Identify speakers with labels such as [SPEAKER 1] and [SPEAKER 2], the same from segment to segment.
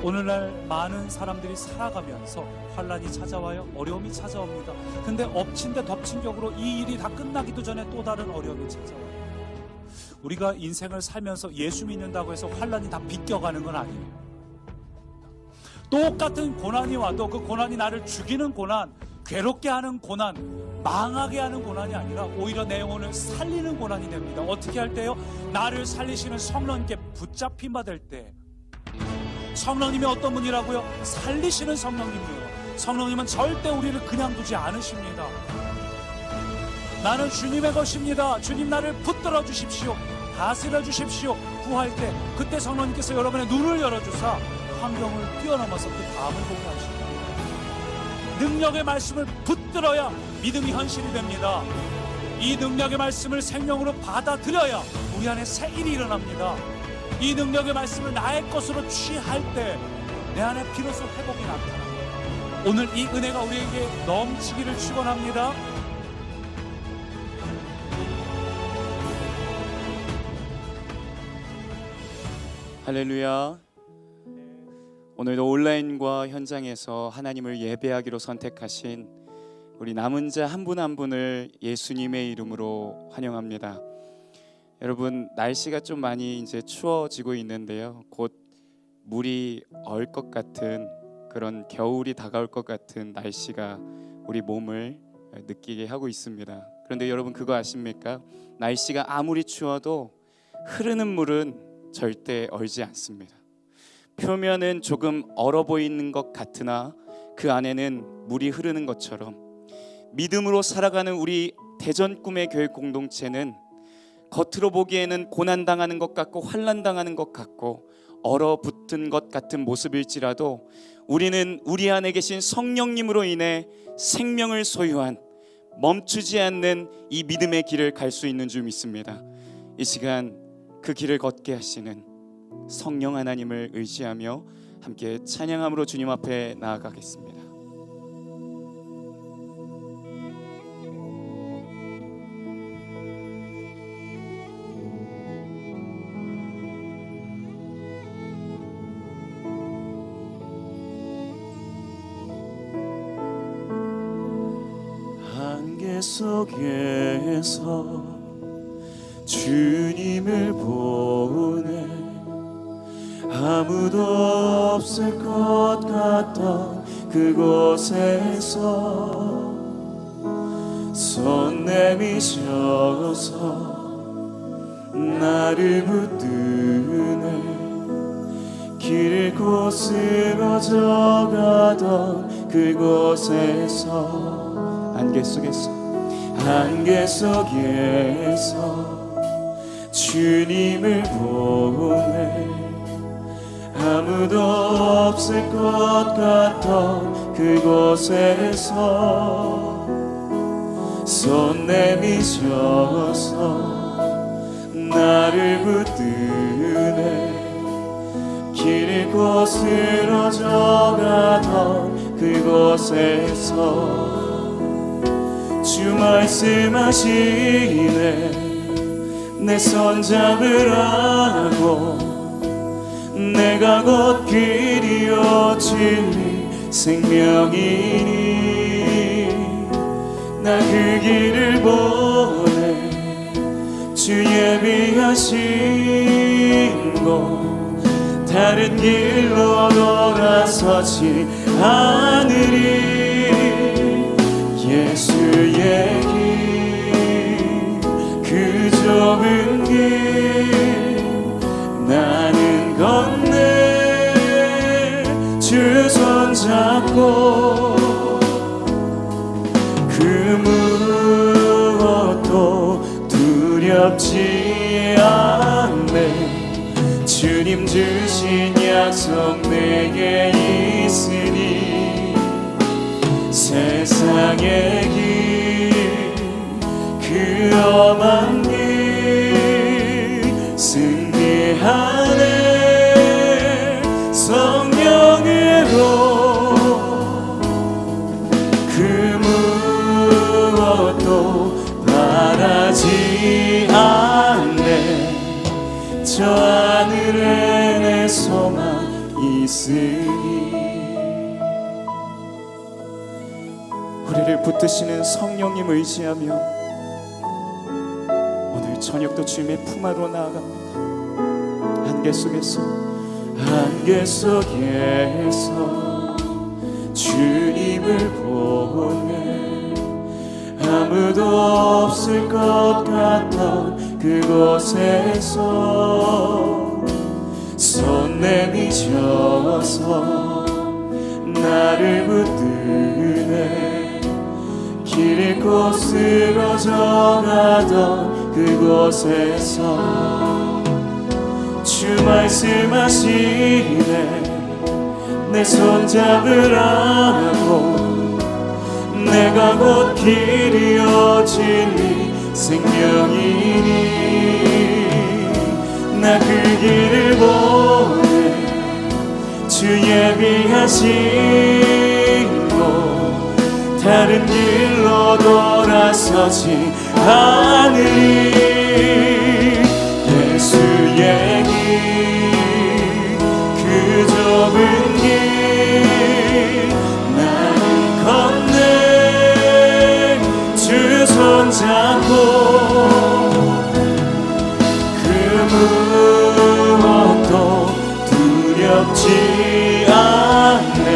[SPEAKER 1] 오늘날 많은 사람들이 살아가면서 환란이 찾아와요. 어려움이 찾아옵니다. 근데 엎친 데 덮친 격으로 이 일이 다 끝나기도 전에 또 다른 어려움이 찾아와요. 우리가 인생을 살면서 예수 믿는다고 해서 환란이 다 비껴가는 건 아니에요. 똑같은 고난이 와도 그 고난이 나를 죽이는 고난, 괴롭게 하는 고난, 망하게 하는 고난이 아니라 오히려 내 영혼을 살리는 고난이 됩니다. 어떻게 할 때요? 나를 살리시는 성령님께 붙잡힘 받을 때. 성령님이 어떤 분이라고요? 살리시는 성령님이에요. 성령님은 절대 우리를 그냥 두지 않으십니다. 나는 주님의 것입니다. 주님 나를 붙들어 주십시오. 다스려 주십시오. 구할 때 그때 성령님께서 여러분의 눈을 열어주사 환경을 뛰어넘어서 그 다음을 보게 하십니다. 능력의 말씀을 붙들어야 믿음이 현실이 됩니다. 이 능력의 말씀을 생명으로 받아들여야 우리 안에 새 일이 일어납니다. 이 능력의 말씀을 나의 것으로 취할 때 내 안에 비로소 회복이 나타납니다. 오늘 이 은혜가 우리에게 넘치기를 축원합니다.
[SPEAKER 2] 할렐루야. 오늘도 온라인과 현장에서 하나님을 예배하기로 선택하신 우리 남은 자 한 분 한 분을 예수님의 이름으로 환영합니다. 여러분, 날씨가 좀 많이 이제 추워지고 있는데요. 곧 물이 얼 것 같은 그런 겨울이 다가올 것 같은 날씨가 우리 몸을 느끼게 하고 있습니다. 그런데 여러분 그거 아십니까? 날씨가 아무리 추워도 흐르는 물은 절대 얼지 않습니다. 표면은 조금 얼어 보이는 것 같으나 그 안에는 물이 흐르는 것처럼 믿음으로 살아가는 우리 대전 꿈의 교회 공동체는 겉으로 보기에는 고난당하는 것 같고 환난당하는 것 같고 얼어붙은 것 같은 모습일지라도 우리는 우리 안에 계신 성령님으로 인해 생명을 소유한 멈추지 않는 이 믿음의 길을 갈 수 있는 줄 믿습니다. 이 시간 그 길을 걷게 하시는 성령 하나님을 의지하며 함께 찬양함으로 주님 앞에 나아가겠습니다.
[SPEAKER 3] 안개 속에서 주님을 보내 아무도 없을 것 같던 그곳에서 손 내미셔서 나를 붙드네 길 잃고 쓰러져가던 그곳에서 안개 속에서 주님을 보내 아무도 없을 것 같던 그곳에서 손 내미셔서 나를 붙드네 길 잃고 쓰러져가던 그곳에서 주 말씀하시네 내 손 잡으라고 내가 곧 길이요 진리 생명이니 나 그 길을 보내 주 예비하신 곳 다른 길로 돌아서지 않으리 예수의 길 그 좁은 길 나는 건네 주 손 잡고 그 무엇도 두렵지 않네 주님 주신 약속 내게 있으니 세상의 길 그 험한 길 승리하네 성령으로 그 무엇도 바라지 않네 저 하늘에 내 소망 이 있으니
[SPEAKER 2] 우리를 붙드시는 성령님 의지하며 오늘 저녁도 주님의 품 안으로 나아갑니다. 안개 속에서
[SPEAKER 3] 주님을 보내 아무도 없을 것 같던 그곳에서 손 내미쳐서 나를 붙드네 길 잃고 쓰러져가던 그곳에서 주 말씀하시네 내 손잡으라고 내가 곧 길이요 진리 생명이니 나 그 길을 보내 주 예비하신 곳 다른 길로 돌아서지 않으리 예수의 길 그 좁은 길 나를 건네 주 손잡고 그 무엇도 두렵지 않네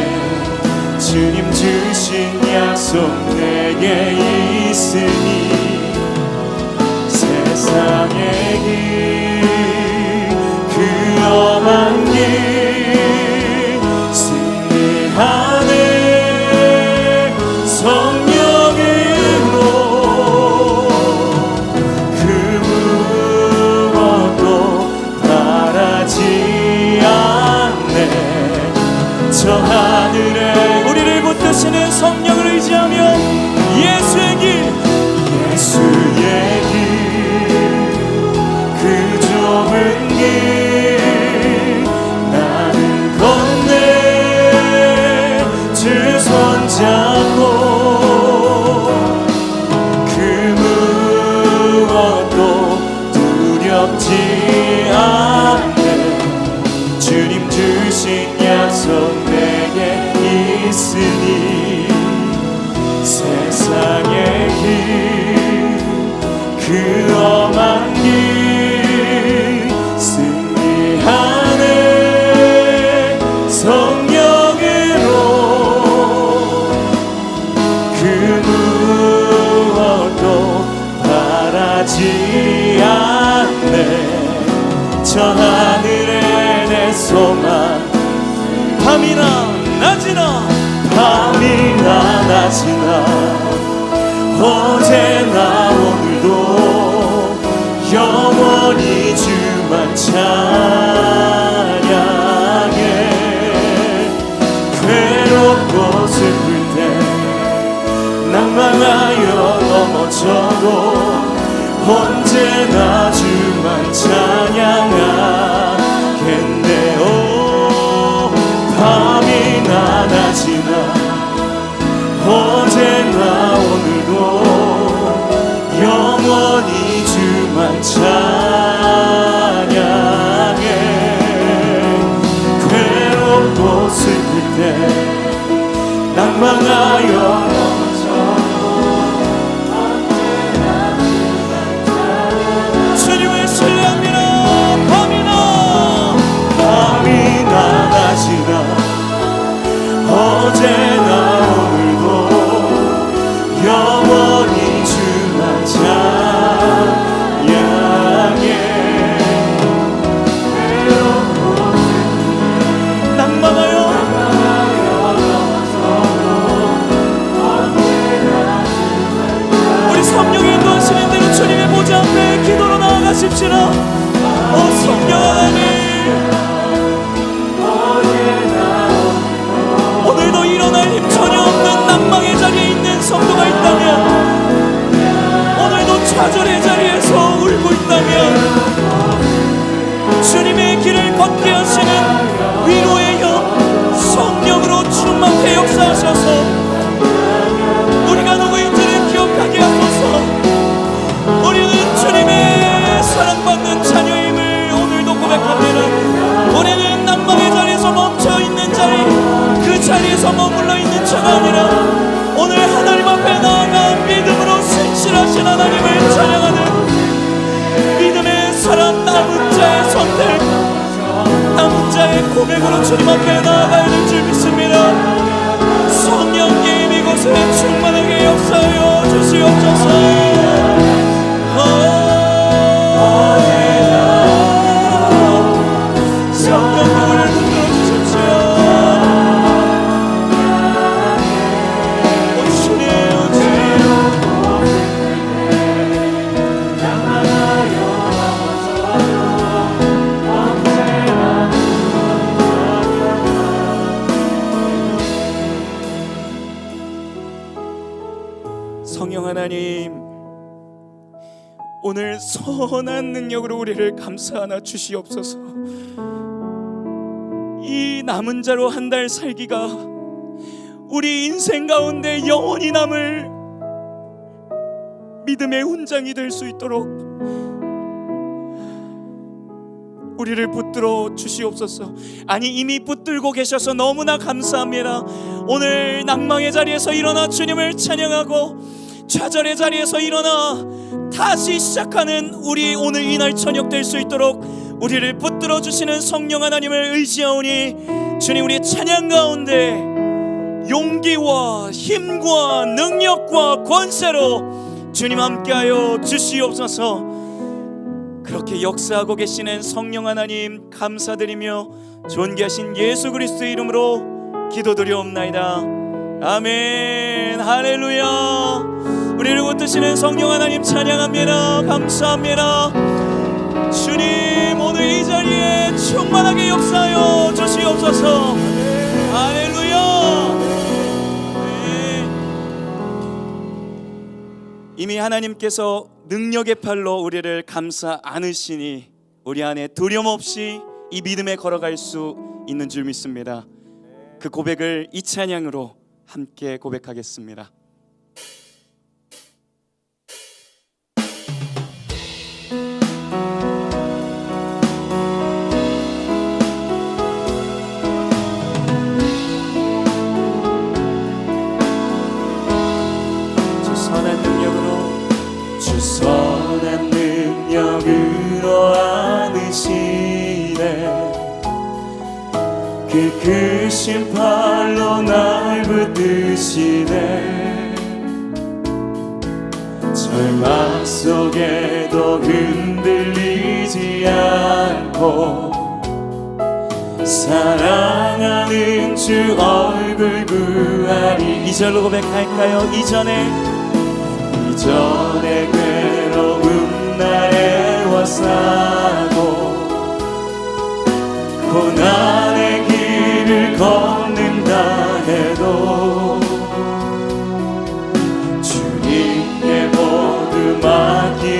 [SPEAKER 3] 주님 주신 약속 내게 있으니 세상의 길 그 험한 길 승리하네 성령으로 그 무엇도 바라지 않네 저 하늘에 우리를 붙드시는 성령을 의지하며 예수의 길 그 좁은 길 나를 건네 주 손잡고 그 무엇도 두렵지 않네 주님 주신 약속 내게 있으니 세상의 길 그 험한 길 승리하네 성령으로 그 무엇도 바라지 않네 저 하늘에 내 소망 밤이나 낮이나 어제나 오늘도 영원히 주만 찬양해 괴롭고 슬플 때 낭망하여 넘어져도 언제나 주만 찬양하겠네 오 밤이나 낮이나 어제나 오늘도 영원히 주만 찬양해 괴롭고 슬플 때 낭망하여 주님을 신뢰합니다 밤이나 낮이나 어제나 오늘도 영원히 주만 찬양해 낭망하여
[SPEAKER 2] 선택, 남은 자의 고백으로 주님 앞에 나아가야 될 줄 믿습니다. 성령님 이곳에 충만하게 역사하여 주시옵소서. 성령 우리를 붙들어 주십시오. 성령 하나님, 오늘 선한 능력으로 우리를 감싸안아 주시옵소서. 이 남은 자로 한 달 살기가 우리 인생 가운데 영원히 남을 믿음의 훈장이 될 수 있도록 우리를 붙들어 주시옵소서. 아니, 이미 붙들고 계셔서 너무나 감사합니다. 오늘 낭망의 자리에서 일어나 주님을 찬양하고 좌절의 자리에서 일어나 다시 시작하는 우리 오늘 이날 저녁 될 수 있도록 우리를 붙들어 주시는 성령 하나님을 의지하오니 주님, 우리의 찬양 가운데 용기와 힘과 능력과 권세로 주님 함께하여 주시옵소서. 그렇게 역사하고 계시는 성령 하나님 감사드리며 존귀하신 예수 그리스도의 이름으로 기도드리옵나이다. 아멘. 할렐루야. 우리를 붙드시는 성령 하나님 찬양합니다. 감사합니다. 주님, 오늘 이 자리에 충만하게 역사하여 주시옵소서. 할렐루야. 네. 이미 하나님께서 능력의 팔로 우리를 감싸 안으시니 우리 안에 두려움 없이 이 믿음에 걸어갈 수 있는 줄 믿습니다. 그 고백을 이 찬양으로 함께 고백하겠습니다.
[SPEAKER 3] 주 선한 능력으로 안으시네. 그 크신 팔로 날 붙드시네. 절망 속에도 흔들리지 않고 사랑하는 주 얼굴 구하리. 2절로 고백할까요? 이전에 괴로운 날에 와싸고 고난의 길을 걷는다 해도 주님께 모두 맡기누리여고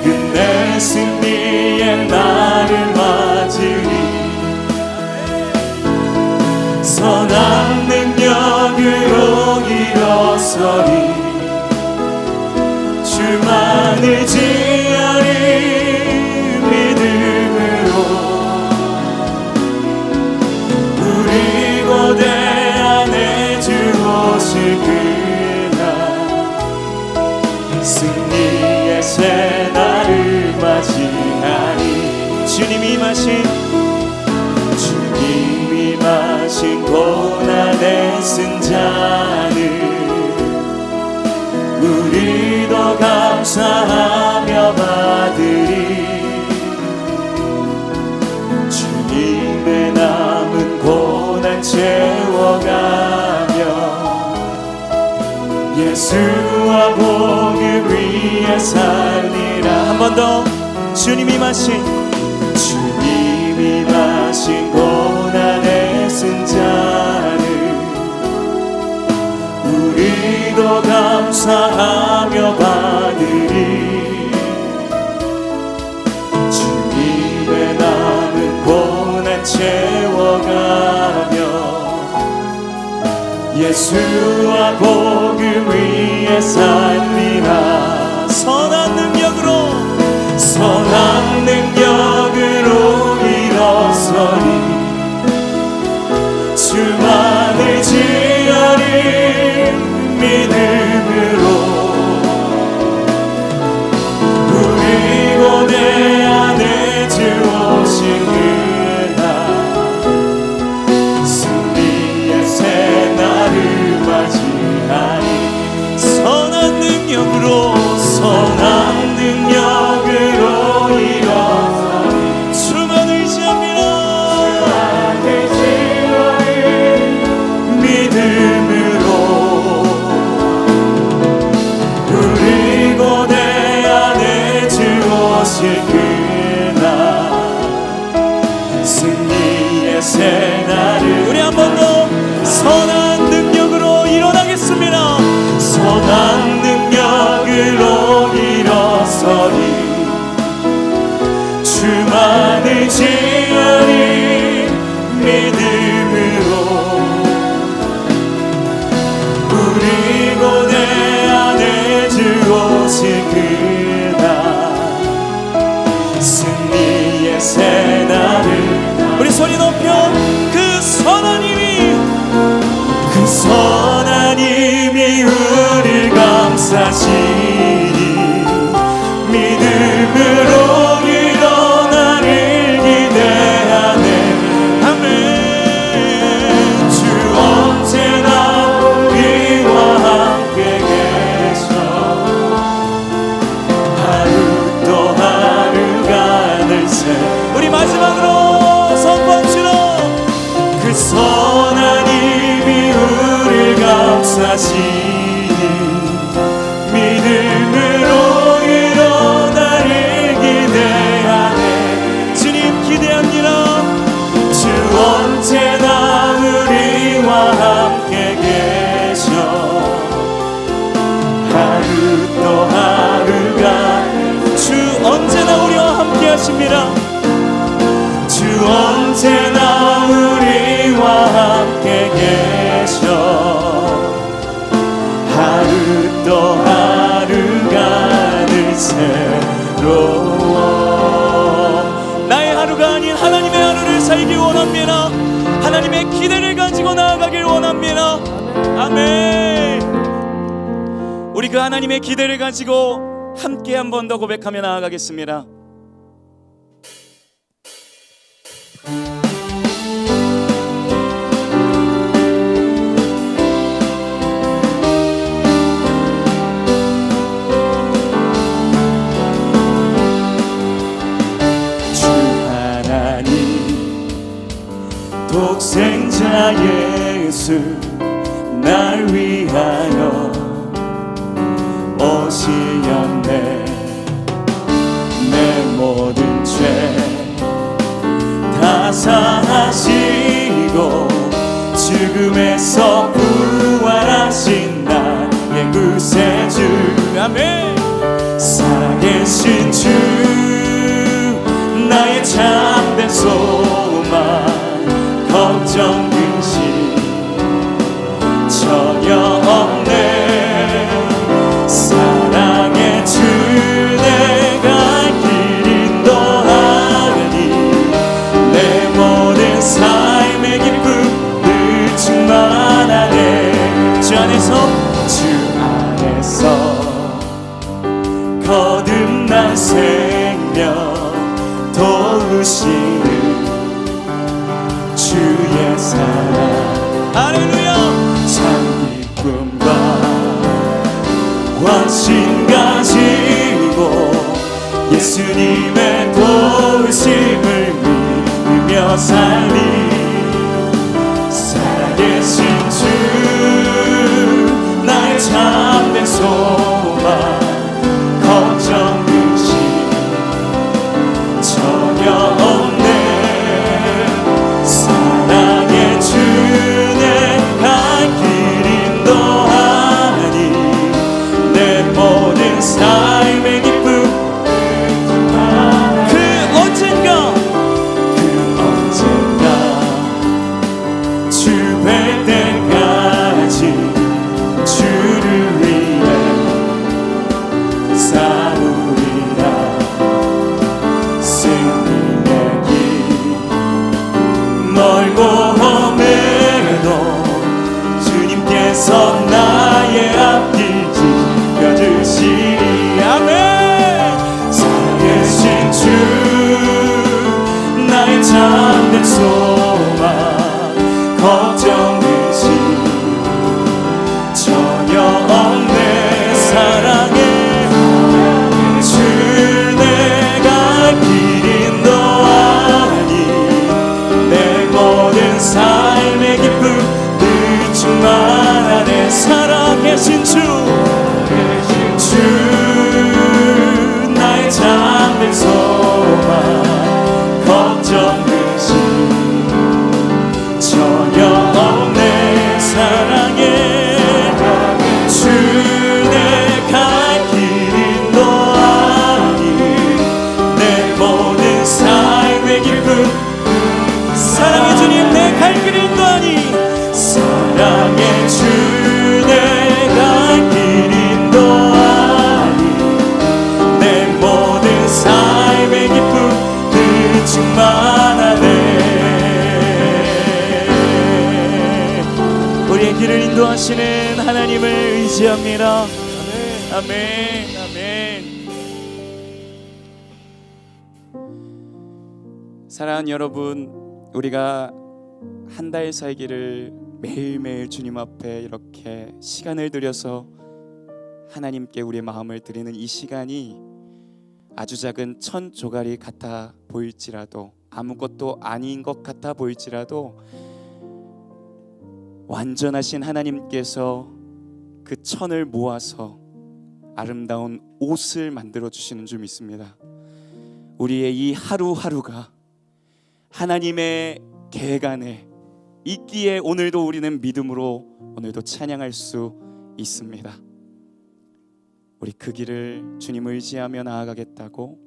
[SPEAKER 3] 끝내 승리의 날을 맞으리. 선한 능력으로 일어서리. 주만을 지으리. 믿음으로 우리 고대 안에 주 오실 그날 승리의 새날을 맞이하리. 주님이 마신 고난의 승잔을 우리도 감사하며 받으리. 주님의 남은 고난 채워가며 예수와 복음 위에 살리라. 한 번 더. 주님이 마신 고난의 승잔을 우리도 감사하며 받으리. 주님의 남은 고난 채워가며 예수와 복음 위에 살리라. 선한 능력으로 일어서리. 주만을 지으리. 믿음으로 그날 승리의 새날을
[SPEAKER 2] 우리 한 번 더 선한 능력으로 일어나겠습니다.
[SPEAKER 3] 선한 능력으로 일어서리 주만을 지으리 믿음으로 우리 고대 안에 주 오실 그날 승리의 새날을
[SPEAKER 2] 우리 소리 높여 그 선한 힘이
[SPEAKER 3] 그 선한 힘이 우리를 감싸시니 믿음으로 일어나를 기대하네.
[SPEAKER 2] 아멘.
[SPEAKER 3] 주 언제나 우리와 함께 계셔 하루 또 하루가 늘새
[SPEAKER 2] 우리 마지막으로 선포합시다.
[SPEAKER 3] 그 선한 힘이 우리를 감싸시니 믿음으로 일어나를 기대하네.
[SPEAKER 2] 주님 기대합니다.
[SPEAKER 3] 주 언제나 우리와 함께 계셔 하루 또 하루가
[SPEAKER 2] 주 언제나 우리와 함께 하십니다.
[SPEAKER 3] 주 언제나 우리와 함께 계셔 하루 또 하루가 늘 새로워.
[SPEAKER 2] 나의 하루가 아닌 하나님의 하루를 살기 원합니다. 하나님의 기대를 가지고 나아가길 원합니다. 아멘. 우리 그 하나님의 기대를 가지고 함께 한 번 더 고백하며 나아가겠습니다.
[SPEAKER 3] 주 하나님 독생자 예수 날 위하여 오시었네. 내 모든 죄 다 사하시고 죽음에서 부활하신 나의 구세주
[SPEAKER 2] 아멘.
[SPEAKER 3] 살아계신 주 나의 참된 소망 걱정 근심 전혀 없네. 사랑의 주 내가 길 인도하니 내 모든 삶의 기쁨을 충만하네. 주 안에서 거듭난 생명 도우시는 주의 사랑
[SPEAKER 2] 할렐루야.
[SPEAKER 3] 참 기쁨과 확신 가지고 예수님의 도우심을 믿으며 살리 살아계신 주 나의 참된 소망 걱정 근심 전혀 없네. 사랑의 주 내가 길 인도하니 내 모든 삶의 기쁨
[SPEAKER 2] 그 언젠가
[SPEAKER 3] 주 뵐 때까지 주를 위해 싸우리라. 승리의 길 멀고 험해도 주님께서 나의 앞길 지켜주시리. 아멘. 살아계신 주 나의 참된 소망 걱정 근심 전혀 없네. 사랑의 주 내가 길 인도하니 내 모든 삶의 기쁨을 충만하네. 살아계신 주 나의 참된 소망 인도하시는 하나님을 의지합니다. 아멘. 아멘.
[SPEAKER 2] 사랑하는 여러분, 우리가 한 달 살기를 매일매일 주님 앞에 이렇게 시간을 들여서 하나님께 우리의 마음을 드리는 이 시간이 아주 작은 천 조각이 같아 보일지라도, 아무것도 아닌 것 같아 보일지라도, 완전하신 하나님께서 그 천을 모아서 아름다운 옷을 만들어 주시는 줄 믿습니다. 우리의 이 하루하루가 하나님의 계획 안에 있기에 오늘도 우리는 믿음으로 오늘도 찬양할 수 있습니다. 우리 그 길을 주님을 의지하며 나아가겠다고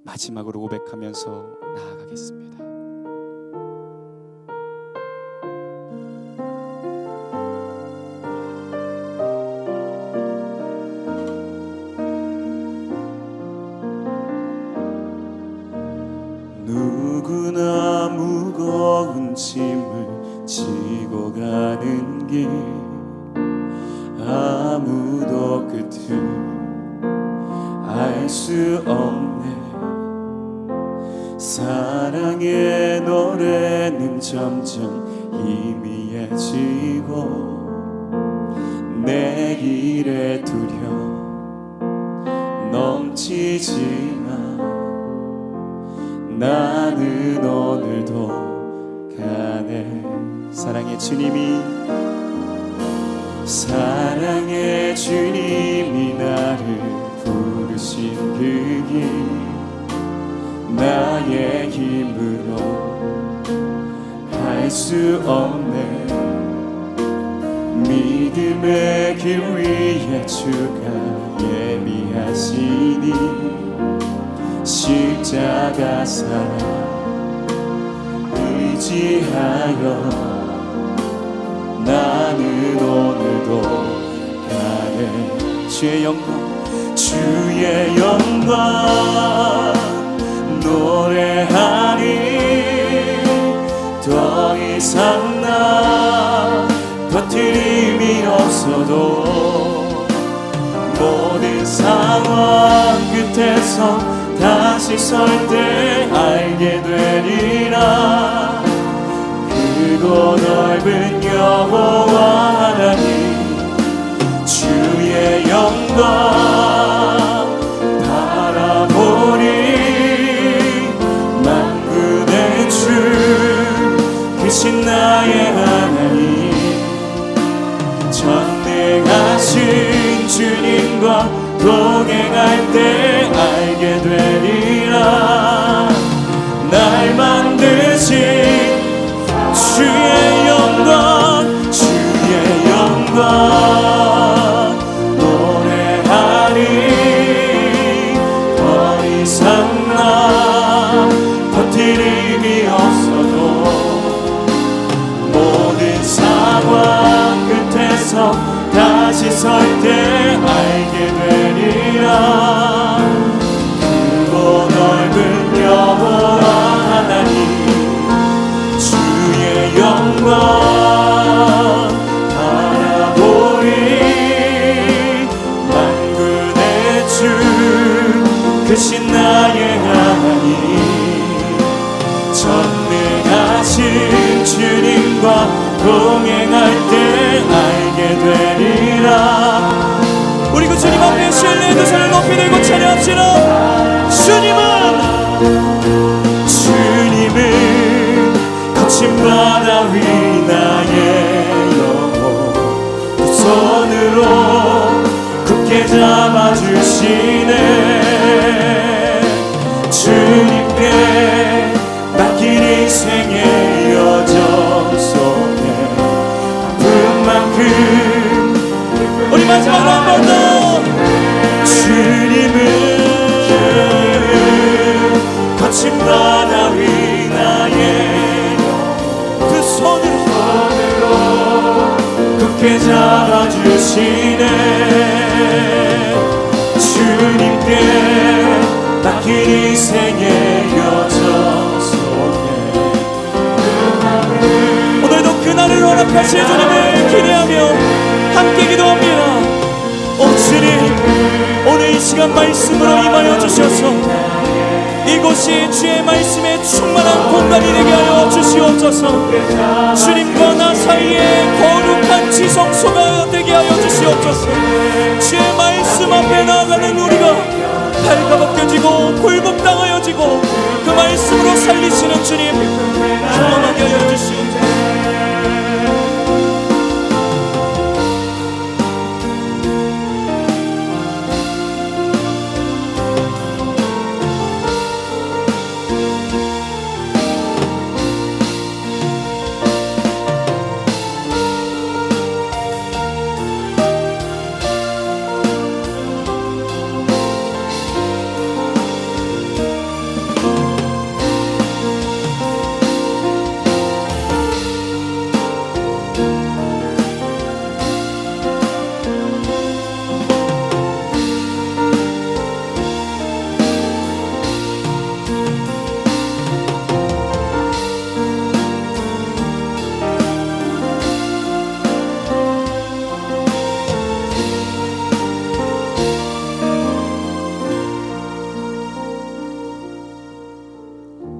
[SPEAKER 2] 마지막으로 고백하면서 나아가겠습니다.
[SPEAKER 3] 누구나 무거운 짐을 지고 가는 길, 아무도 끝을 알 수 없네. 사랑의 노래는 점점 희미해지고 내 길에 두려 넘치지만 나는 오늘도 가네.
[SPEAKER 2] 사랑의 주님이
[SPEAKER 3] 나를 부르신 그 길, 나의 힘으로 할 수 없네. 믿음의 길 위에 주가 예비하시니 십자가 사랑 의지하여 나는 오늘도 가네.
[SPEAKER 2] 주의 영광,
[SPEAKER 3] 주의 영광 노래하니 더 이상 나 버팀이 없어도 모든 상황 끝에서 다시 설 때 알게 되리라. 크고 넓은 여호와 하나님 주의 영광 바라보니 만군의 주 크신 나의 하나님, 전능하신 주님과 동행할 때 알게 되리라. 날 만드신 주의 영광, 주의 영광 노래하리. 더 이상 나 버틸 힘이 없어도 모든 상황 끝에서 다시 설 때 알게 되리라. 크고 넓은 여호와 하나님 주의 영광 바라보리. 만군의 주 크신 나의 하나님, 전능하신 주님과 동행할 때 알게 되리라. 우리 그 주님 앞에 신뢰의 두 손을 높이 들고 찬양합시다. 주님은 거친 바다 위 나의 영혼, 두 손으로 굳게 잡아주시네. 주님께 맡긴 인생의 여정 속에 아픔만큼 우리 마지막으로 한 번 더. 주님은 거친 바다 위 나의 두 손으로 굳게 잡아주시네. 주님께 맡긴 인생의 여정 속에 오늘도 그날을 원합니다. 선택하실 주님을 기대하며 함께 기도합니다. 오 주님, 오늘 이 시간 말씀으로 임하여 주셔서 이곳이 주의 말씀에 충만한 공간이 되게 하여 주시옵소서. 주님과 나 사이에 거룩한 지성소가 되게 하여 주시옵소서. 주의 말씀 앞에 나아가는 우리가 발가벗겨지고 굴복당하여지고 그 말씀으로 살리시는 주님 경험하게 하여 주시옵소서.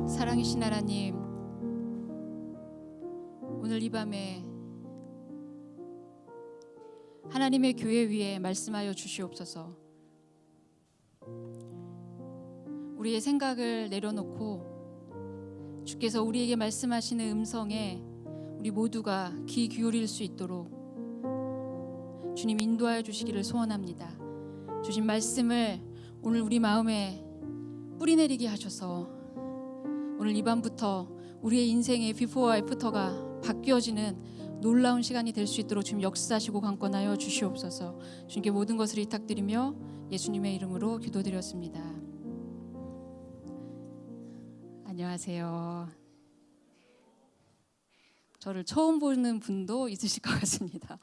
[SPEAKER 4] 사랑이신 하나님, 오늘 이 밤에 하나님의 교회 위에 말씀하여 주시옵소서. 우리의 생각을 내려놓고 주께서 우리에게 말씀하시는 음성에 우리 모두가 귀 기울일 수 있도록 주님 인도하여 주시기를 소원합니다. 주신 말씀을 오늘 우리 마음에 뿌리내리게 하셔서 오늘 이 밤부터 우리의 인생의 비포와 애프터가 바뀌어지는 놀라운 시간이 될 수 있도록 주님 역사하시고 관건하여 주시옵소서. 주님께 모든 것을 위탁드리며 예수님의 이름으로 기도드렸습니다. 안녕하세요. 저를 처음 보는 분도 있으실 것 같습니다.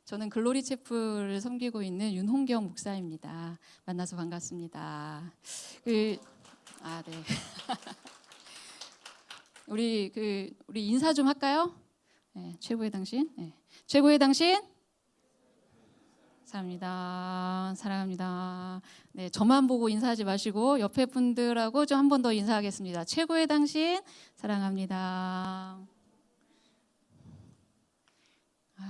[SPEAKER 4] 저는 글로리 채플을 섬기고 있는 윤홍경 목사입니다. 만나서 반갑습니다. 네. 우리 인사 좀 할까요? 네, 최고의 당신. 네. 최고의 당신. 사랑합니다. 사랑합니다. 네, 저만 보고 인사하지 마시고 옆에 분들하고 좀 한 번 더 인사하겠습니다. 최고의 당신. 사랑합니다.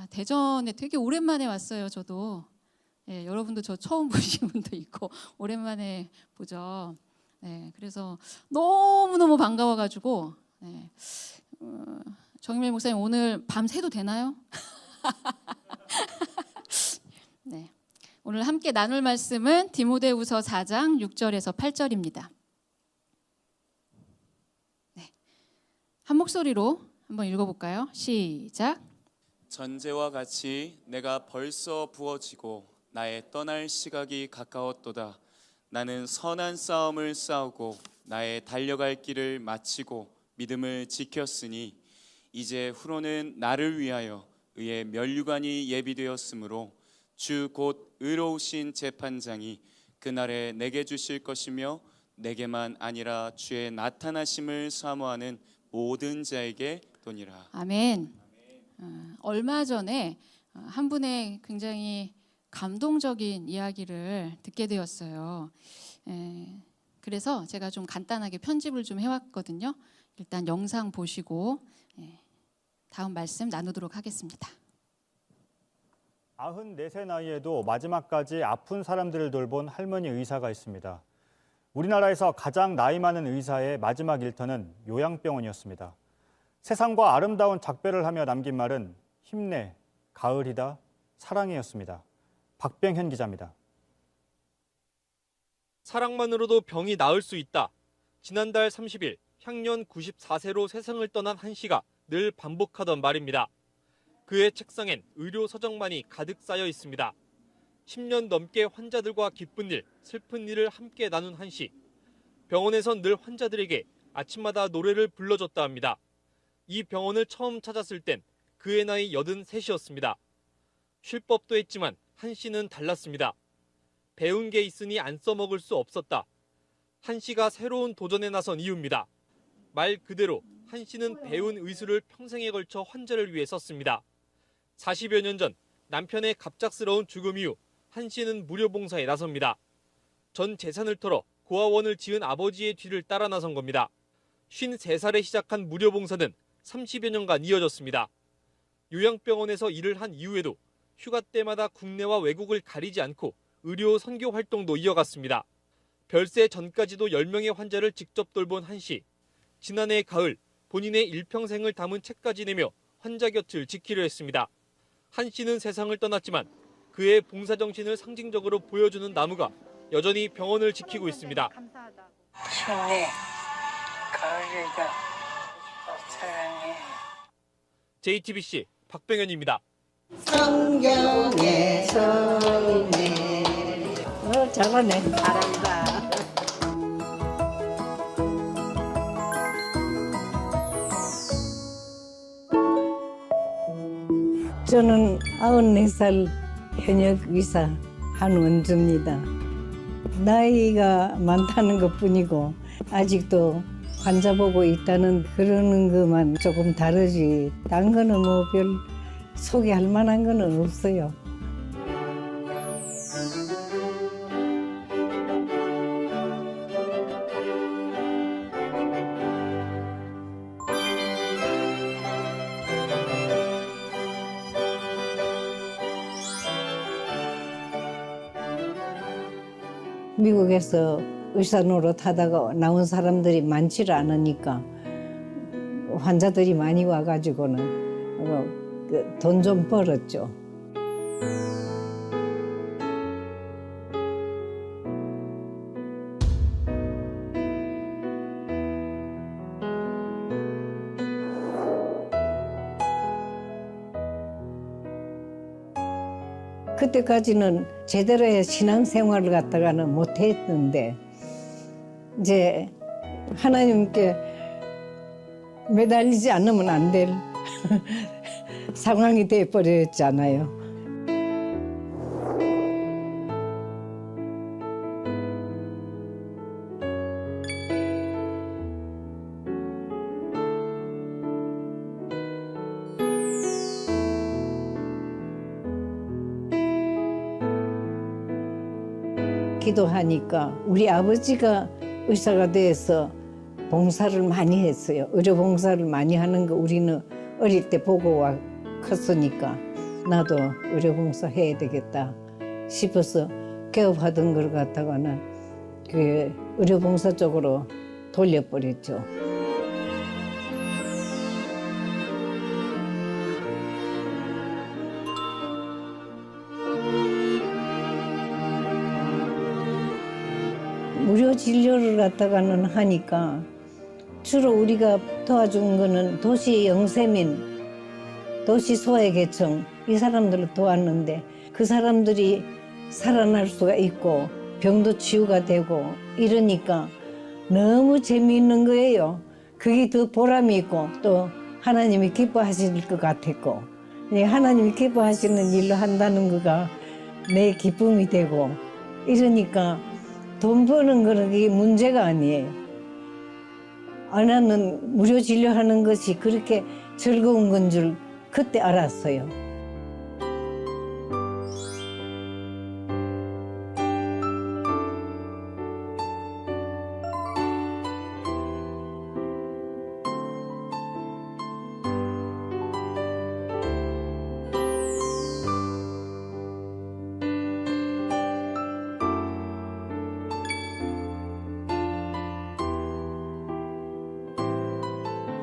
[SPEAKER 4] 대전에 되게 오랜만에 왔어요. 저도. 네, 여러분도 저 처음 보신 분도 있고 오랜만에 보죠. 네, 그래서 너무너무 반가워가지고 네. 정임일 목사님 오늘 밤 새도 되나요? 네. 오늘 함께 나눌 말씀은 디모데후서 4장 6절에서 8절입니다. 네. 한 목소리로 한번 읽어볼까요? 시작.
[SPEAKER 2] 전제와 같이 내가 벌써 부어지고 나의 떠날 시각이 가까웠도다. 나는 선한 싸움을 싸우고 나의 달려갈 길을 마치고 믿음을 지켰으니 이제 후로는 나를 위하여 의의 면류관이 예비되었으므로 주 곧 의로우신 재판장이 그날에 내게 주실 것이며 내게만 아니라 주의 나타나심을 사모하는 모든 자에게 도니라.
[SPEAKER 4] 아멘. 얼마 전에 한 분의 굉장히 감동적인 이야기를 듣게 되었어요. 그래서 제가 좀 간단하게 편집을 좀 해왔거든요. 일단 영상 보시고 다음 말씀 나누도록 하겠습니다.
[SPEAKER 5] 94세 나이에도 마지막까지 아픈 사람들을 돌본 할머니 의사가 있습니다. 우리나라에서 가장 나이 많은 의사의 마지막 일터는 요양병원이었습니다. 세상과 아름다운 작별을 하며 남긴 말은 힘내, 가을이다, 사랑이었습니다. 박병현 기자입니다.
[SPEAKER 6] 사랑만으로도 병이 나을 수 있다. 지난달 30일 향년 94세로 세상을 떠난 한 씨가 늘 반복하던 말입니다. 그의 책상엔 의료 서적만이 가득 쌓여 있습니다. 10년 넘게 환자들과 기쁜 일, 슬픈 일을 함께 나눈 한 씨. 병원에선 늘 환자들에게 아침마다 노래를 불러줬다 합니다. 이 병원을 처음 찾았을 땐 그의 나이 83이었습니다. 쉴 법도 했지만 한 씨는 달랐습니다. 배운 게 있으니 안 써먹을 수 없었다. 한 씨가 새로운 도전에 나선 이유입니다. 말 그대로 한 씨는 배운 의술을 평생에 걸쳐 환자를 위해 썼습니다. 40여 년 전 남편의 갑작스러운 죽음 이후 한 씨는 무료봉사에 나섭니다. 전 재산을 털어 고아원을 지은 아버지의 뒤를 따라 나선 겁니다. 53살에 시작한 무료봉사는 30여 년간 이어졌습니다. 요양병원에서 일을 한 이후에도 휴가 때마다 국내와 외국을 가리지 않고 의료 선교 활동도 이어갔습니다. 별세 전까지도 10명의 환자를 직접 돌본 한 씨. 지난해 가을 본인의 일평생을 담은 책까지 내며 환자 곁을 지키려 했습니다. 한 씨는 세상을 떠났지만 그의 봉사정신을 상징적으로 보여주는 나무가 여전히 병원을 지키고 있습니다.
[SPEAKER 7] 힘내, 가을이다, 사랑해.
[SPEAKER 6] JTBC 박병현입니다.
[SPEAKER 7] 성경의 소리네. 잘하네. 잘한다. 저는 94살 현역 의사 한원주입니다. 나이가 많다는 것뿐이고 아직도 환자 보고 있다는 그러는 것만 조금 다르지 딴 거는 뭐 별 소개할 만한 거는 없어요. 미국에서 의사 노릇하다가 나온 사람들이 많지를 않으니까 환자들이 많이 와가지고는 돈 좀 벌었죠. 그때까지는 제대로의 신앙생활을 갖다가는 못했는데 이제 하나님께 매달리지 않으면 안 될 상황이 돼버렸잖아요. 기도하니까 우리 아버지가 의사가 돼서 봉사를 많이 했어요. 의료 봉사를 많이 하는 거 우리는 어릴 때 보고 와 컸으니까 나도 의료 봉사 해야 되겠다 싶어서 개업하던 걸 갖다가는 그 의료 봉사 쪽으로 돌려버렸죠. 무료 진료를 갖다가는 하니까 주로 우리가 도와준 거는 도시 영세민, 도시 소외계층 이 사람들을 도왔는데 그 사람들이 살아날 수가 있고 병도 치유가 되고 이러니까 너무 재미있는 거예요. 그게 더 보람이 있고 또 하나님이 기뻐하실 것 같았고 하나님이 기뻐하시는 일로 한다는 거가 내 기쁨이 되고 이러니까 돈 버는 거는 그게 문제가 아니에요. 나는 무료 진료하는 것이 그렇게 즐거운 건 줄 그때 알았어요.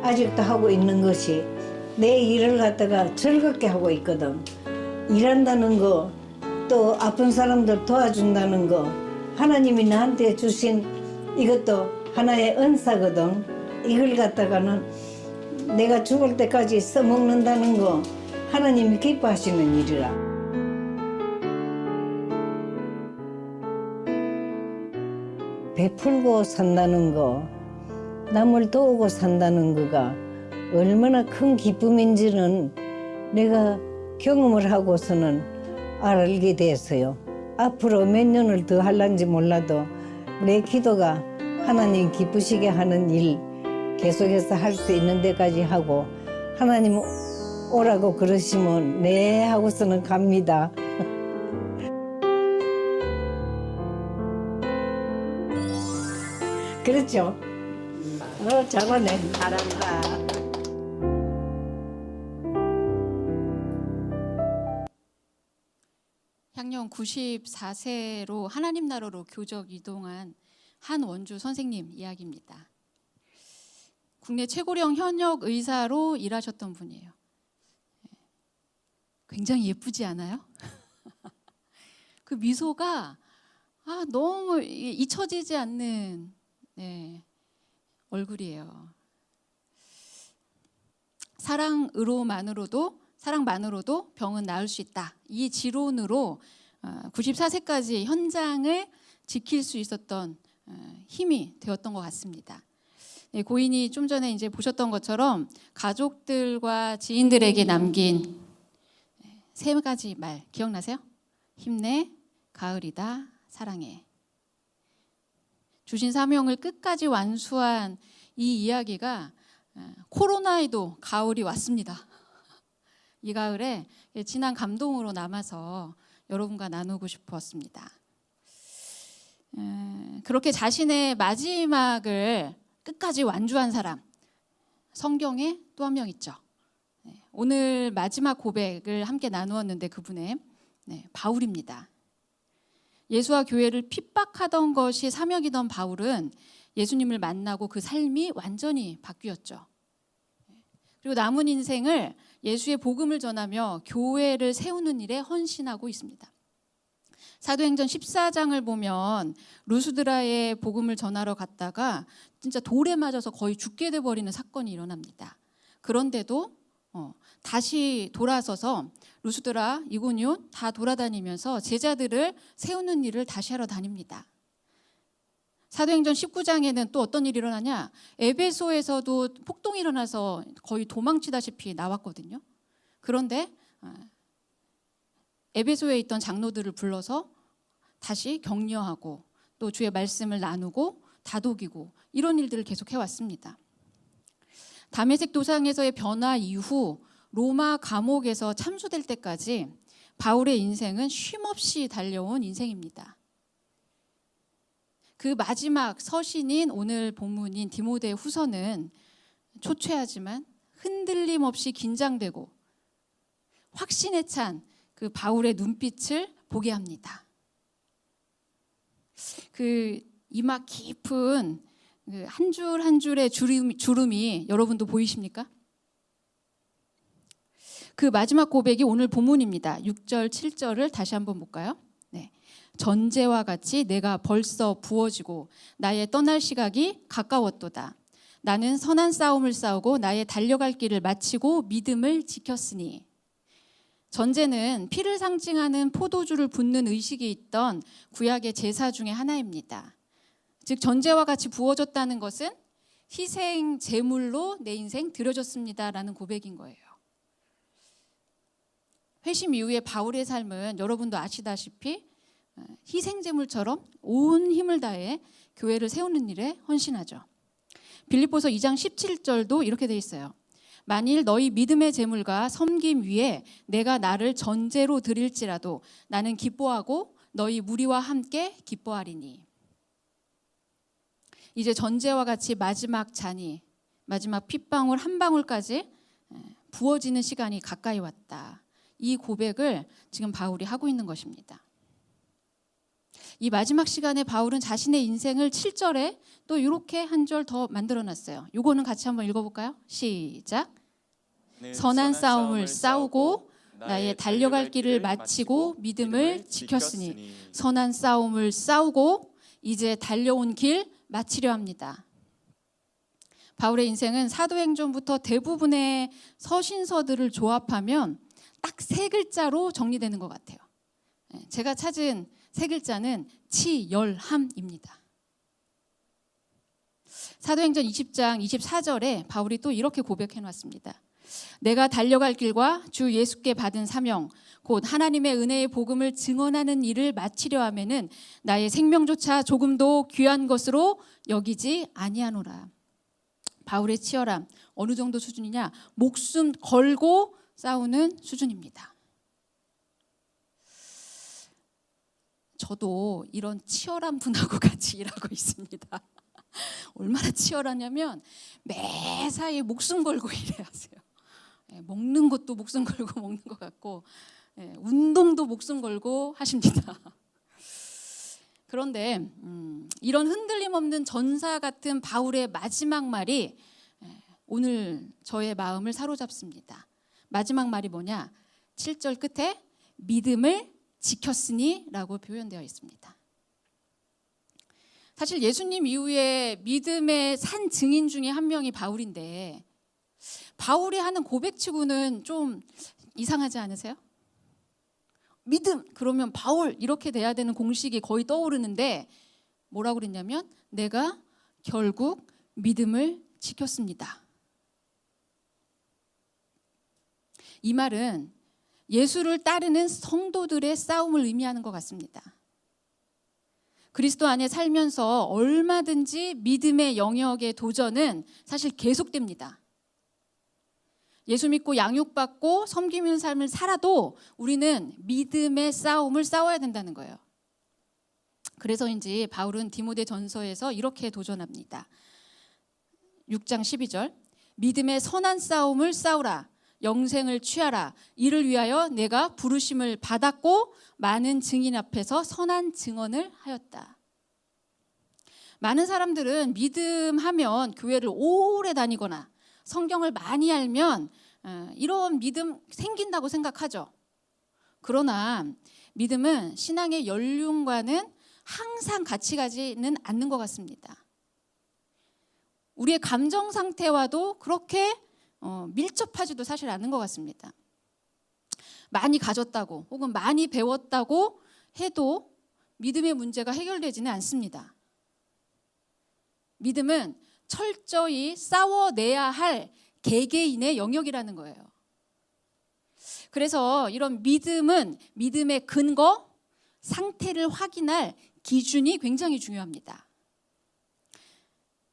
[SPEAKER 7] 아직도 하고 있는 것이 내 일을 갖다가 즐겁게 하고 있거든. 일한다는 거, 또 아픈 사람들 도와준다는 거, 하나님이 나한테 주신 이것도 하나의 은사거든. 이걸 갖다가는 내가 죽을 때까지 써먹는다는 거 하나님이 기뻐하시는 일이라. 베풀고 산다는 거, 남을 도우고 산다는 거가 얼마나 큰 기쁨인지는 내가 경험을 하고서는 알게 됐어요. 앞으로 몇 년을 더 할란지 몰라도 내 기도가 하나님 기쁘시게 하는 일 계속해서 할 수 있는 데까지 하고 하나님 오라고 그러시면 네 하고서는 갑니다. 그렇죠? 잘하네. 잘한다.
[SPEAKER 4] 향년 94세로 하나님 나라로 교적 이동한 한 원주 선생님 이야기입니다. 국내 최고령 현역 의사로 일하셨던 분이에요. 굉장히 예쁘지 않아요? 그 미소가 너무 잊혀지지 않는 얼굴이에요. 사랑만으로도 병은 나을 수 있다. 이 지론으로 94세까지 현장을 지킬 수 있었던 힘이 되었던 것 같습니다. 고인이 좀 전에 이제 보셨던 것처럼 가족들과 지인들에게 남긴 3가지 말 기억나세요? 힘내, 가을이다, 사랑해. 주신 사명을 끝까지 완수한 이 이야기가 코로나에도 가을이 왔습니다. 이 가을에 진한 감동으로 남아서 여러분과 나누고 싶었습니다. 그렇게 자신의 마지막을 끝까지 완주한 사람, 성경에 또 한 명 있죠. 오늘 마지막 고백을 함께 나누었는데 그분의 바울입니다. 예수와 교회를 핍박하던 것이 사명이던 바울은 예수님을 만나고 그 삶이 완전히 바뀌었죠. 그리고 남은 인생을 예수의 복음을 전하며 교회를 세우는 일에 헌신하고 있습니다. 사도행전 14장을 보면 루스드라에 복음을 전하러 갔다가 진짜 돌에 맞아서 거의 죽게 돼버리는 사건이 일어납니다. 그런데도 다시 돌아서서 루스드라, 이고니온 다 돌아다니면서 제자들을 세우는 일을 다시 하러 다닙니다. 사도행전 19장에는 또 어떤 일이 일어나냐? 에베소에서도 폭동이 일어나서 거의 도망치다시피 나왔거든요. 그런데 에베소에 있던 장로들을 불러서 다시 격려하고 또 주의 말씀을 나누고 다독이고 이런 일들을 계속 해왔습니다. 다메섹 도상에서의 변화 이후 로마 감옥에서 참수될 때까지 바울의 인생은 쉼없이 달려온 인생입니다. 그 마지막 서신인 오늘 본문인 디모데 후서는 초췌하지만 흔들림 없이 긴장되고 확신에 찬 그 바울의 눈빛을 보게 합니다. 그 이마 깊은 한 줄 한 줄의 주름이 여러분도 보이십니까? 그 마지막 고백이 오늘 본문입니다. 6절, 7절을 다시 한번 볼까요? 전제와 같이 내가 벌써 부어지고 나의 떠날 시각이 가까웠도다. 나는 선한 싸움을 싸우고 나의 달려갈 길을 마치고 믿음을 지켰으니. 전제는 피를 상징하는 포도주를 붓는 의식이 있던 구약의 제사 중에 하나입니다. 즉 전제와 같이 부어졌다는 것은 희생 제물로 내 인생 드려졌습니다라는 고백인 거예요. 회심 이후에 바울의 삶은 여러분도 아시다시피 희생 제물처럼 온 힘을 다해 교회를 세우는 일에 헌신하죠. 빌립보서 2장 17절도 이렇게 돼 있어요. 만일 너희 믿음의 제물과 섬김 위에 내가 나를 전제로 드릴지라도 나는 기뻐하고 너희 무리와 함께 기뻐하리니. 이제 전제와 같이 마지막 잔이, 마지막 핏방울 한 방울까지 부어지는 시간이 가까이 왔다. 이 고백을 지금 바울이 하고 있는 것입니다. 이 마지막 시간에 바울은 자신의 인생을 7절에 또 이렇게 한 절 더 만들어놨어요. 이거는 같이 한번 읽어볼까요? 시작. 선한 싸움을 싸우고 나의 달려갈 길을 마치고 믿음을 지켰으니. 선한 싸움을 싸우고 이제 달려온 길 마치려 합니다. 바울의 인생은 사도행전부터 대부분의 서신서들을 조합하면 딱 3글자로 정리되는 것 같아요. 제가 찾은 3글자는 치열함입니다. 사도행전 20장 24절에 바울이 또 이렇게 고백해 놨습니다. 내가 달려갈 길과 주 예수께 받은 사명 곧 하나님의 은혜의 복음을 증언하는 일을 마치려 하면은 나의 생명조차 조금도 귀한 것으로 여기지 아니하노라. 바울의 치열함 어느 정도 수준이냐? 목숨 걸고 싸우는 수준입니다. 저도 이런 치열한 분하고 같이 일하고 있습니다. 얼마나 치열하냐면 매사에 목숨 걸고 일해야세요. 먹는 것도 목숨 걸고 먹는 것 같고, 운동도 목숨 걸고 하십니다. 그런데 이런 흔들림 없는 전사 같은 바울의 마지막 말이 오늘 저의 마음을 사로잡습니다. 마지막 말이 뭐냐? 7절 끝에 믿음을 지켰으니 라고 표현되어 있습니다. 사실 예수님 이후에 믿음의 산 증인 중에 한 명이 바울인데, 바울이 하는 고백치고는 좀 이상하지 않으세요? 믿음 그러면 바울 이렇게 돼야 되는 공식이 거의 떠오르는데, 뭐라고 그랬냐면 내가 결국 믿음을 지켰습니다. 이 말은 예수를 따르는 성도들의 싸움을 의미하는 것 같습니다. 그리스도 안에 살면서 얼마든지 믿음의 영역의 도전은 사실 계속됩니다. 예수 믿고 양육받고 섬기는 삶을 살아도 우리는 믿음의 싸움을 싸워야 된다는 거예요. 그래서인지 바울은 디모데전서에서 이렇게 도전합니다. 6장 12절 믿음의 선한 싸움을 싸우라. 영생을 취하라. 이를 위하여 내가 부르심을 받았고 많은 증인 앞에서 선한 증언을 하였다. 많은 사람들은 믿음하면 교회를 오래 다니거나 성경을 많이 알면 이런 믿음 생긴다고 생각하죠. 그러나 믿음은 신앙의 연륜과는 항상 같이 가지는 않는 것 같습니다. 우리의 감정 상태와도 그렇게 밀접하지도 사실 않은 것 같습니다. 많이 가졌다고 혹은 많이 배웠다고 해도 믿음의 문제가 해결되지는 않습니다. 믿음은 철저히 싸워내야 할 개개인의 영역이라는 거예요. 그래서 이런 믿음은 믿음의 근거, 상태를 확인할 기준이 굉장히 중요합니다.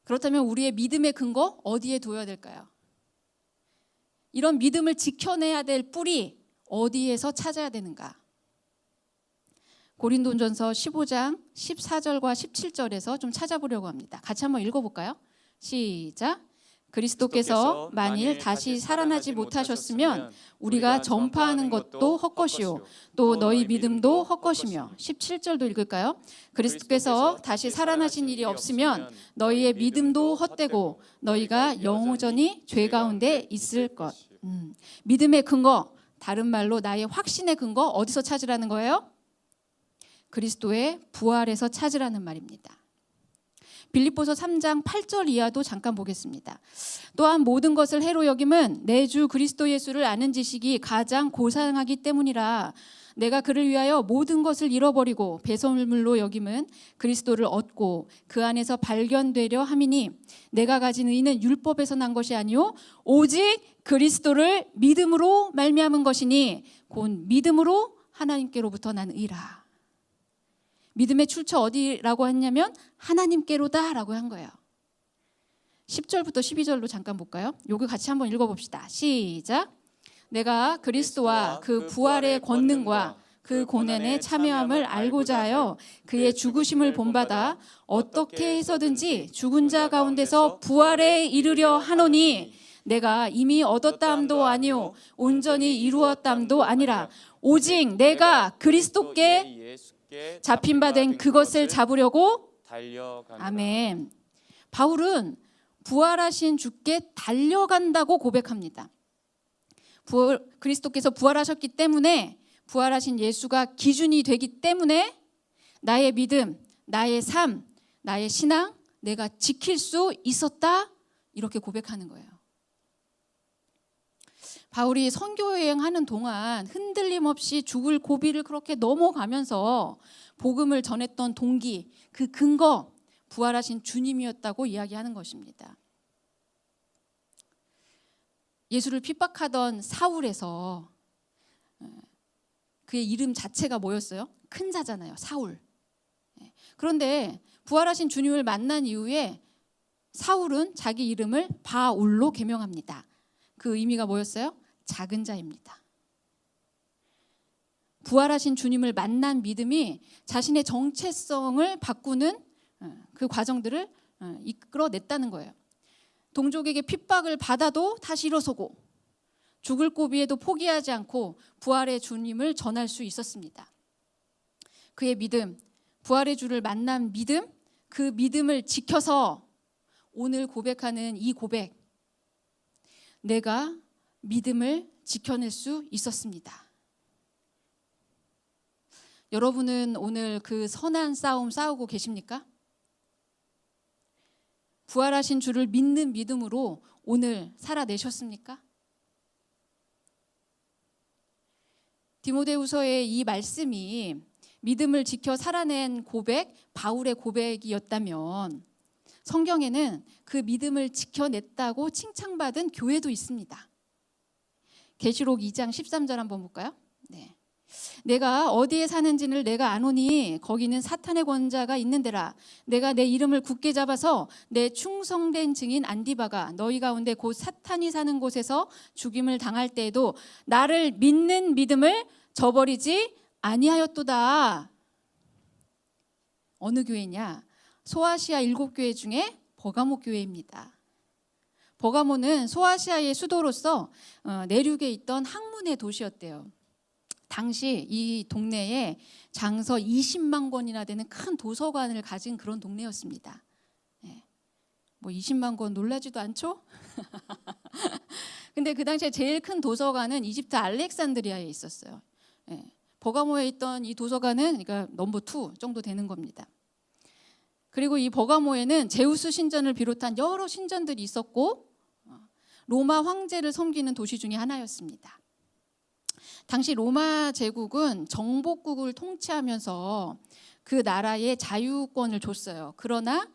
[SPEAKER 4] 그렇다면 우리의 믿음의 근거 어디에 둬야 될까요? 이런 믿음을 지켜내야 될 뿌리 어디에서 찾아야 되는가? 고린도전서 15장 14절과 17절에서 좀 찾아보려고 합니다. 같이 한번 읽어볼까요? 시작. 그리스도께서 만일 다시 살아나지 못하셨으면 우리가 전파하는 것도 헛것이요 또 너희 믿음도 헛것이며. 17절도 읽을까요? 그리스도께서 다시 살아나신 일이 없으면 너희의 믿음도 헛되고 너희가 영원히 죄 가운데 있을 것. 믿음의 근거, 다른 말로 나의 확신의 근거 어디서 찾으라는 거예요? 그리스도의 부활에서 찾으라는 말입니다. 빌립보서 3장 8절 이하도 잠깐 보겠습니다. 또한 모든 것을 해로 여김은 내 주 그리스도 예수를 아는 지식이 가장 고상하기 때문이라. 내가 그를 위하여 모든 것을 잃어버리고 배설물로 여김은 그리스도를 얻고 그 안에서 발견되려 함이니 내가 가진 의는 율법에서 난 것이 아니요 오직 그리스도를 믿음으로 말미암은 것이니 곧 믿음으로 하나님께로부터 난 의라. 믿음의 출처 어디라고 했냐면 하나님께로다라고 한 거예요. 10절부터 12절로 잠깐 볼까요? 요거 같이 한번 읽어봅시다. 시작. 내가 그리스도와 그 부활의 권능과 그 고난의 참여함을 알고자 하여 그의 죽으심을 본받아 어떻게 해서든지 죽은 자 가운데서 부활에 이르려 하노니 내가 이미 얻었다함도 아니요 온전히 이루었다함도 아니라 오직 내가 그리스도께 잡힌 바 된 그것을 잡으려고 달려간다. 아멘. 바울은 부활하신 주께 달려간다고 고백합니다. 그리스도께서 부활하셨기 때문에 부활하신 예수가 기준이 되기 때문에 나의 믿음, 나의 삶, 나의 신앙 내가 지킬 수 있었다 이렇게 고백하는 거예요. 바울이 선교 여행하는 동안 흔들림 없이 죽을 고비를 그렇게 넘어가면서 복음을 전했던 동기, 그 근거, 부활하신 주님이었다고 이야기하는 것입니다. 예수를 핍박하던 사울에서 그의 이름 자체가 뭐였어요? 큰 자잖아요. 사울. 그런데 부활하신 주님을 만난 이후에 사울은 자기 이름을 바울로 개명합니다. 그 의미가 뭐였어요? 작은 자입니다. 부활하신 주님을 만난 믿음이 자신의 정체성을 바꾸는 그 과정들을 이끌어냈다는 거예요. 동족에게 핍박을 받아도 다시 일어서고 죽을 고비에도 포기하지 않고 부활의 주님을 전할 수 있었습니다. 그의 믿음, 부활의 주를 만난 믿음, 그 믿음을 지켜서 오늘 고백하는 이 고백, 내가 믿음을 지켜낼 수 있었습니다. 여러분은 오늘 그 선한 싸움 싸우고 계십니까? 부활하신 주를 믿는 믿음으로 오늘 살아내셨습니까? 디모데후서의 이 말씀이 믿음을 지켜 살아낸 고백, 바울의 고백이었다면 성경에는 그 믿음을 지켜냈다고 칭찬받은 교회도 있습니다. 계시록 2장 13절 한번 볼까요? 네. 내가 어디에 사는지를 내가 아노니 거기는 사탄의 권자가 있는 데라. 내가 내 이름을 굳게 잡아서 내 충성된 증인 안디바가 너희 가운데 곧 사탄이 사는 곳에서 죽임을 당할 때에도 나를 믿는 믿음을 저버리지 아니하였도다. 어느 교회냐? 소아시아 7교회 중에 버가모 교회입니다. 버가모는 소아시아의 수도로서 내륙에 있던 학문의 도시였대요. 당시 이 동네에 장서 20만 권이나 되는 큰 도서관을 가진 그런 동네였습니다. 뭐 20만 권 놀라지도 않죠? 근데 그 당시에 제일 큰 도서관은 이집트 알렉산드리아에 있었어요. 버가모에 있던 이 도서관은 그러니까 넘버 2 정도 되는 겁니다. 그리고 이 버가모에는 제우스 신전을 비롯한 여러 신전들이 있었고 로마 황제를 섬기는 도시 중에 하나였습니다. 당시 로마 제국은 정복국을 통치하면서 그 나라에 자유권을 줬어요. 그러나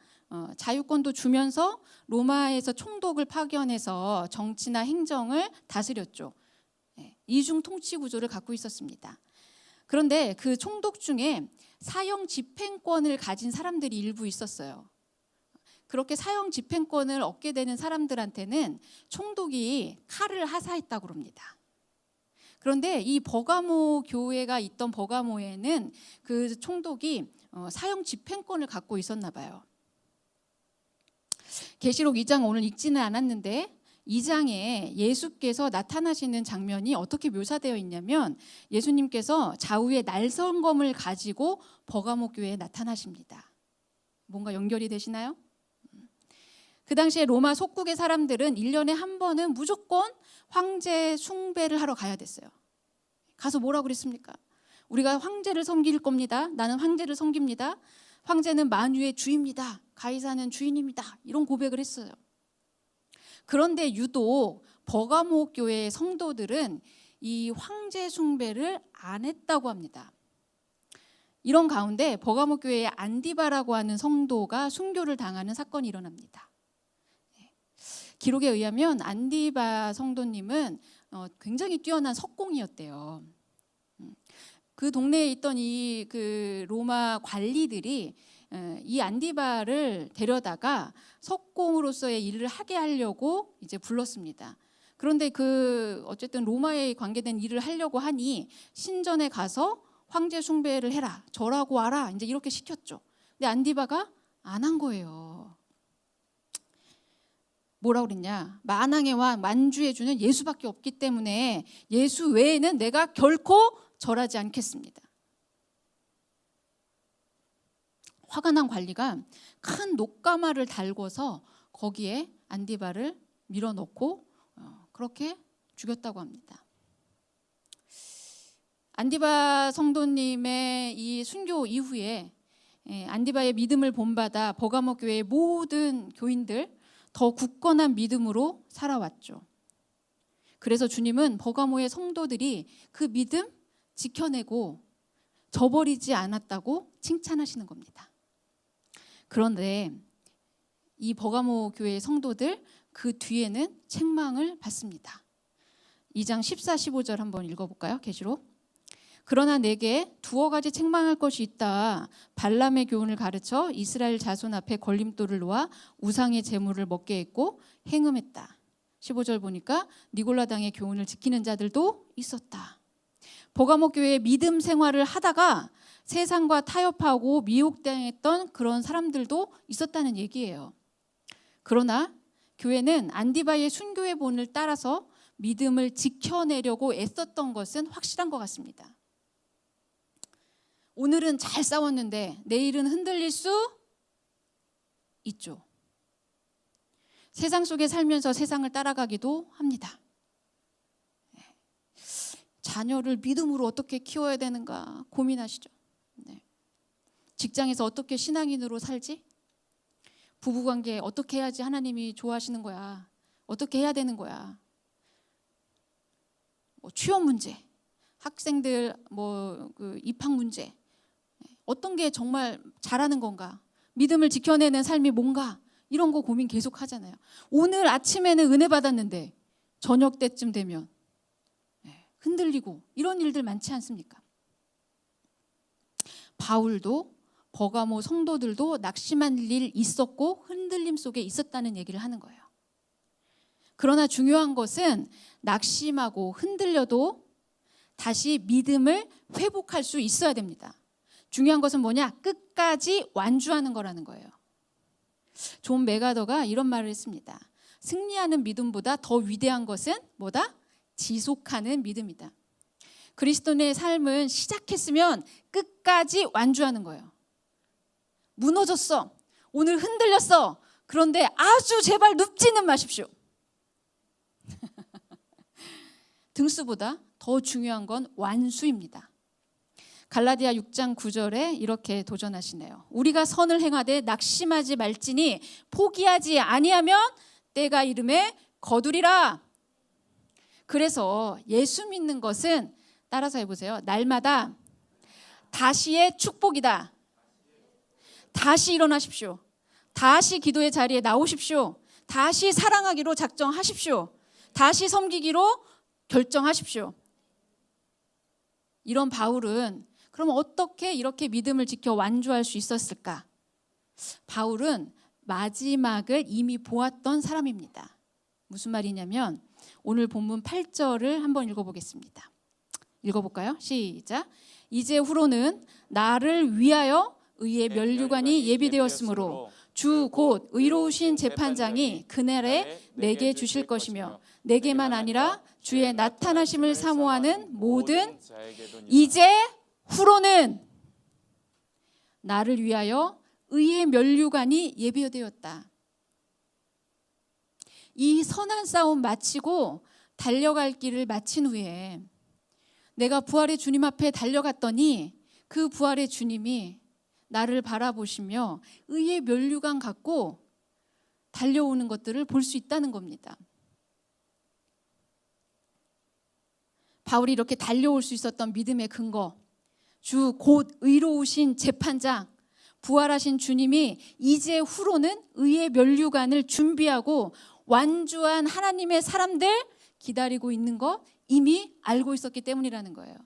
[SPEAKER 4] 자유권도 주면서 로마에서 총독을 파견해서 정치나 행정을 다스렸죠. 이중 통치 구조를 갖고 있었습니다. 그런데 그 총독 중에 사형 집행권을 가진 사람들이 일부 있었어요. 그렇게 사형 집행권을 얻게 되는 사람들한테는 총독이 칼을 하사했다고 합니다. 그런데 이 버가모 교회가 있던 버가모에는 그 총독이 사형 집행권을 갖고 있었나 봐요. 계시록 2장 오늘 읽지는 않았는데 2장에 예수께서 나타나시는 장면이 어떻게 묘사되어 있냐면 예수님께서 좌우에 날성검을 가지고 버가모 교회에 나타나십니다. 뭔가 연결이 되시나요? 그 당시에 로마 속국의 사람들은 1년에 한 번은 무조건 황제 숭배를 하러 가야 됐어요. 가서 뭐라고 그랬습니까? 우리가 황제를 섬길 겁니다. 나는 황제를 섬깁니다. 황제는 만유의 주입니다. 가이사는 주인입니다. 이런 고백을 했어요. 그런데 유독 버가모 교회의 성도들은 이 황제 숭배를 안 했다고 합니다. 이런 가운데 버가모 교회의 안디바라고 하는 성도가 순교를 당하는 사건이 일어납니다. 기록에 의하면 안디바 성도님은 굉장히 뛰어난 석공이었대요. 그 동네에 있던 그 로마 관리들이 이 안디바를 데려다가 석공으로서의 일을 하게 하려고 이제 불렀습니다. 그런데 어쨌든 로마에 관계된 일을 하려고 하니 신전에 가서 황제 숭배를 해라, 절하고 와라, 이제 이렇게 시켰죠. 근데 안디바가 안 한 거예요. 뭐라고 그랬냐? 만왕의 왕 만주의 주는 예수밖에 없기 때문에 예수 외에는 내가 결코 절하지 않겠습니다. 화가 난 관리가 큰 녹가마를 달고서 거기에 안디바를 밀어넣고 그렇게 죽였다고 합니다. 안디바 성도님의 이 순교 이후에 안디바의 믿음을 본받아 버가모 교회의 모든 교인들 더 굳건한 믿음으로 살아왔죠. 그래서 주님은 버가모의 성도들이 그 믿음 지켜내고 저버리지 않았다고 칭찬하시는 겁니다. 그런데 이 버가모 교회의 성도들 그 뒤에는 책망을 받습니다. 2장 14, 15절 한번 읽어볼까요? 계시록. 그러나 내게 두어 가지 책망할 것이 있다. 발람의 교훈을 가르쳐 이스라엘 자손 앞에 걸림돌을 놓아 우상의 제물을 먹게 했고 행음했다. 15절 보니까 니골라당의 교훈을 지키는 자들도 있었다. 버가모 교회의 믿음 생활을 하다가 세상과 타협하고 미혹당했던 그런 사람들도 있었다는 얘기예요. 그러나 교회는 안디바의 순교의 본을 따라서 믿음을 지켜내려고 애썼던 것은 확실한 것 같습니다. 오늘은 잘 싸웠는데 내일은 흔들릴 수 있죠. 세상 속에 살면서 세상을 따라가기도 합니다. 자녀를 믿음으로 어떻게 키워야 되는가 고민하시죠. 직장에서 어떻게 신앙인으로 살지? 부부관계 어떻게 해야지 하나님이 좋아하시는 거야? 어떻게 해야 되는 거야? 취업 문제, 학생들 그 입학 문제, 어떤 게 정말 잘하는 건가? 믿음을 지켜내는 삶이 뭔가? 이런 거 고민 계속 하잖아요. 오늘 아침에는 은혜 받았는데 저녁 때쯤 되면 흔들리고 이런 일들 많지 않습니까? 바울도 버가모 성도들도 낙심한 일 있었고 흔들림 속에 있었다는 얘기를 하는 거예요. 그러나 중요한 것은 낙심하고 흔들려도 다시 믿음을 회복할 수 있어야 됩니다. 중요한 것은 뭐냐? 끝까지 완주하는 거라는 거예요. 존 메가더가 이런 말을 했습니다. 승리하는 믿음보다 더 위대한 것은 뭐다? 지속하는 믿음이다. 그리스도인의 삶은 시작했으면 끝까지 완주하는 거예요. 무너졌어. 오늘 흔들렸어. 그런데 아주 제발 눕지는 마십시오. 등수보다 더 중요한 건 완수입니다. 갈라디아 6장 9절에 이렇게 도전하시네요. 우리가 선을 행하되 낙심하지 말지니 포기하지 아니하면 때가 이름에 거두리라. 그래서 예수 믿는 것은 따라서 해보세요. 날마다 다시의 축복이다. 다시 일어나십시오. 다시 기도의 자리에 나오십시오. 다시 사랑하기로 작정하십시오. 다시 섬기기로 결정하십시오. 이런 바울은 그럼 어떻게 이렇게 믿음을 지켜 완주할 수 있었을까? 바울은 마지막을 이미 보았던 사람입니다. 무슨 말이냐면 오늘 본문 8절을 한번 읽어보겠습니다. 읽어볼까요? 시작. 이제 후로는 나를 위하여 의의 면류관이 예비되었으므로 주 곧 의로우신 재판장이 그날에 내게 주실 것이며 내게만 아니라 주의 나타나심을 사모하는 모든 이제 후로는 나를 위하여 의의 면류관이 예비되었다. 이 선한 싸움 마치고 달려갈 길을 마친 후에 내가 부활의 주님 앞에 달려갔더니 그 부활의 주님이 나를 바라보시며 의의 면류관 갖고 달려오는 것들을 볼 수 있다는 겁니다. 바울이 이렇게 달려올 수 있었던 믿음의 근거, 주 곧 의로우신 재판장, 부활하신 주님이 이제 후로는 의의 면류관을 준비하고 완주한 하나님의 사람들 기다리고 있는 거 이미 알고 있었기 때문이라는 거예요.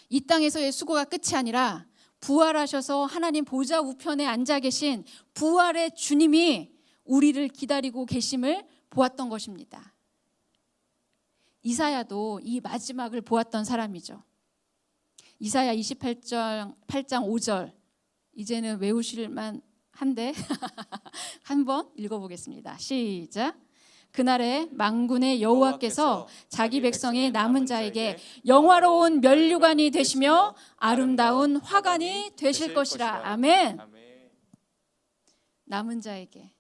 [SPEAKER 4] 이 땅에서의 수고가 끝이 아니라 부활하셔서 하나님 보좌 우편에 앉아 계신 부활의 주님이 우리를 기다리고 계심을 보았던 것입니다. 이사야도 이 마지막을 보았던 사람이죠. 이사야 28장 5절 이제는 외우실만 한데 한번 읽어보겠습니다. 시작. 그날에 만군의 여호와께서 자기 백성의 남은 자에게 영화로운 면류관이 되시며 아름다운 화관이 되실 것이라. 아멘. 남은 자에게,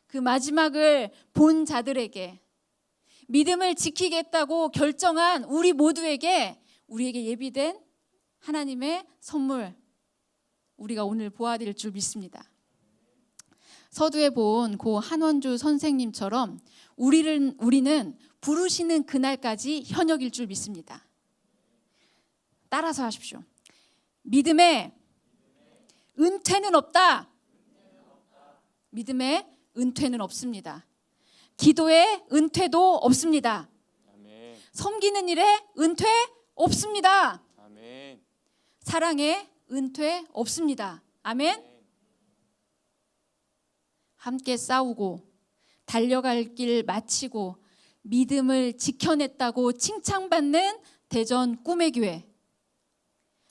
[SPEAKER 4] 그 마지막을 본 자들에게, 믿음을 지키겠다고 결정한 우리 모두에게, 우리에게 예비된 하나님의 선물, 우리가 오늘 보아드릴 줄 믿습니다. 서두에 본 고 한원주 선생님처럼 우리는 부르시는 그날까지 현역일 줄 믿습니다. 따라서 하십시오. 믿음에 은퇴는 없다. 믿음에 은퇴는 없습니다. 기도에 은퇴도 없습니다. 섬기는 일에 은퇴 없습니다. 사랑에 은퇴 없습니다. 아멘. 함께 싸우고 달려갈 길 마치고 믿음을 지켜냈다고 칭찬받는 대전 꿈의 교회.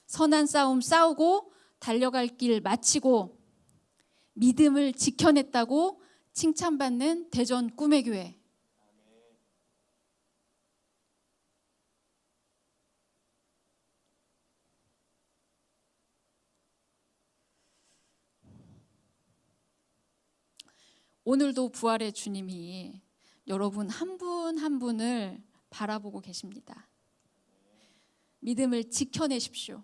[SPEAKER 4] 선한 싸움 싸우고 달려갈 길 마치고 믿음을 지켜냈다고 칭찬받는 대전 꿈의 교회. 오늘도 부활의 주님이 여러분 한 분 한 분을 바라보고 계십니다. 믿음을 지켜내십시오.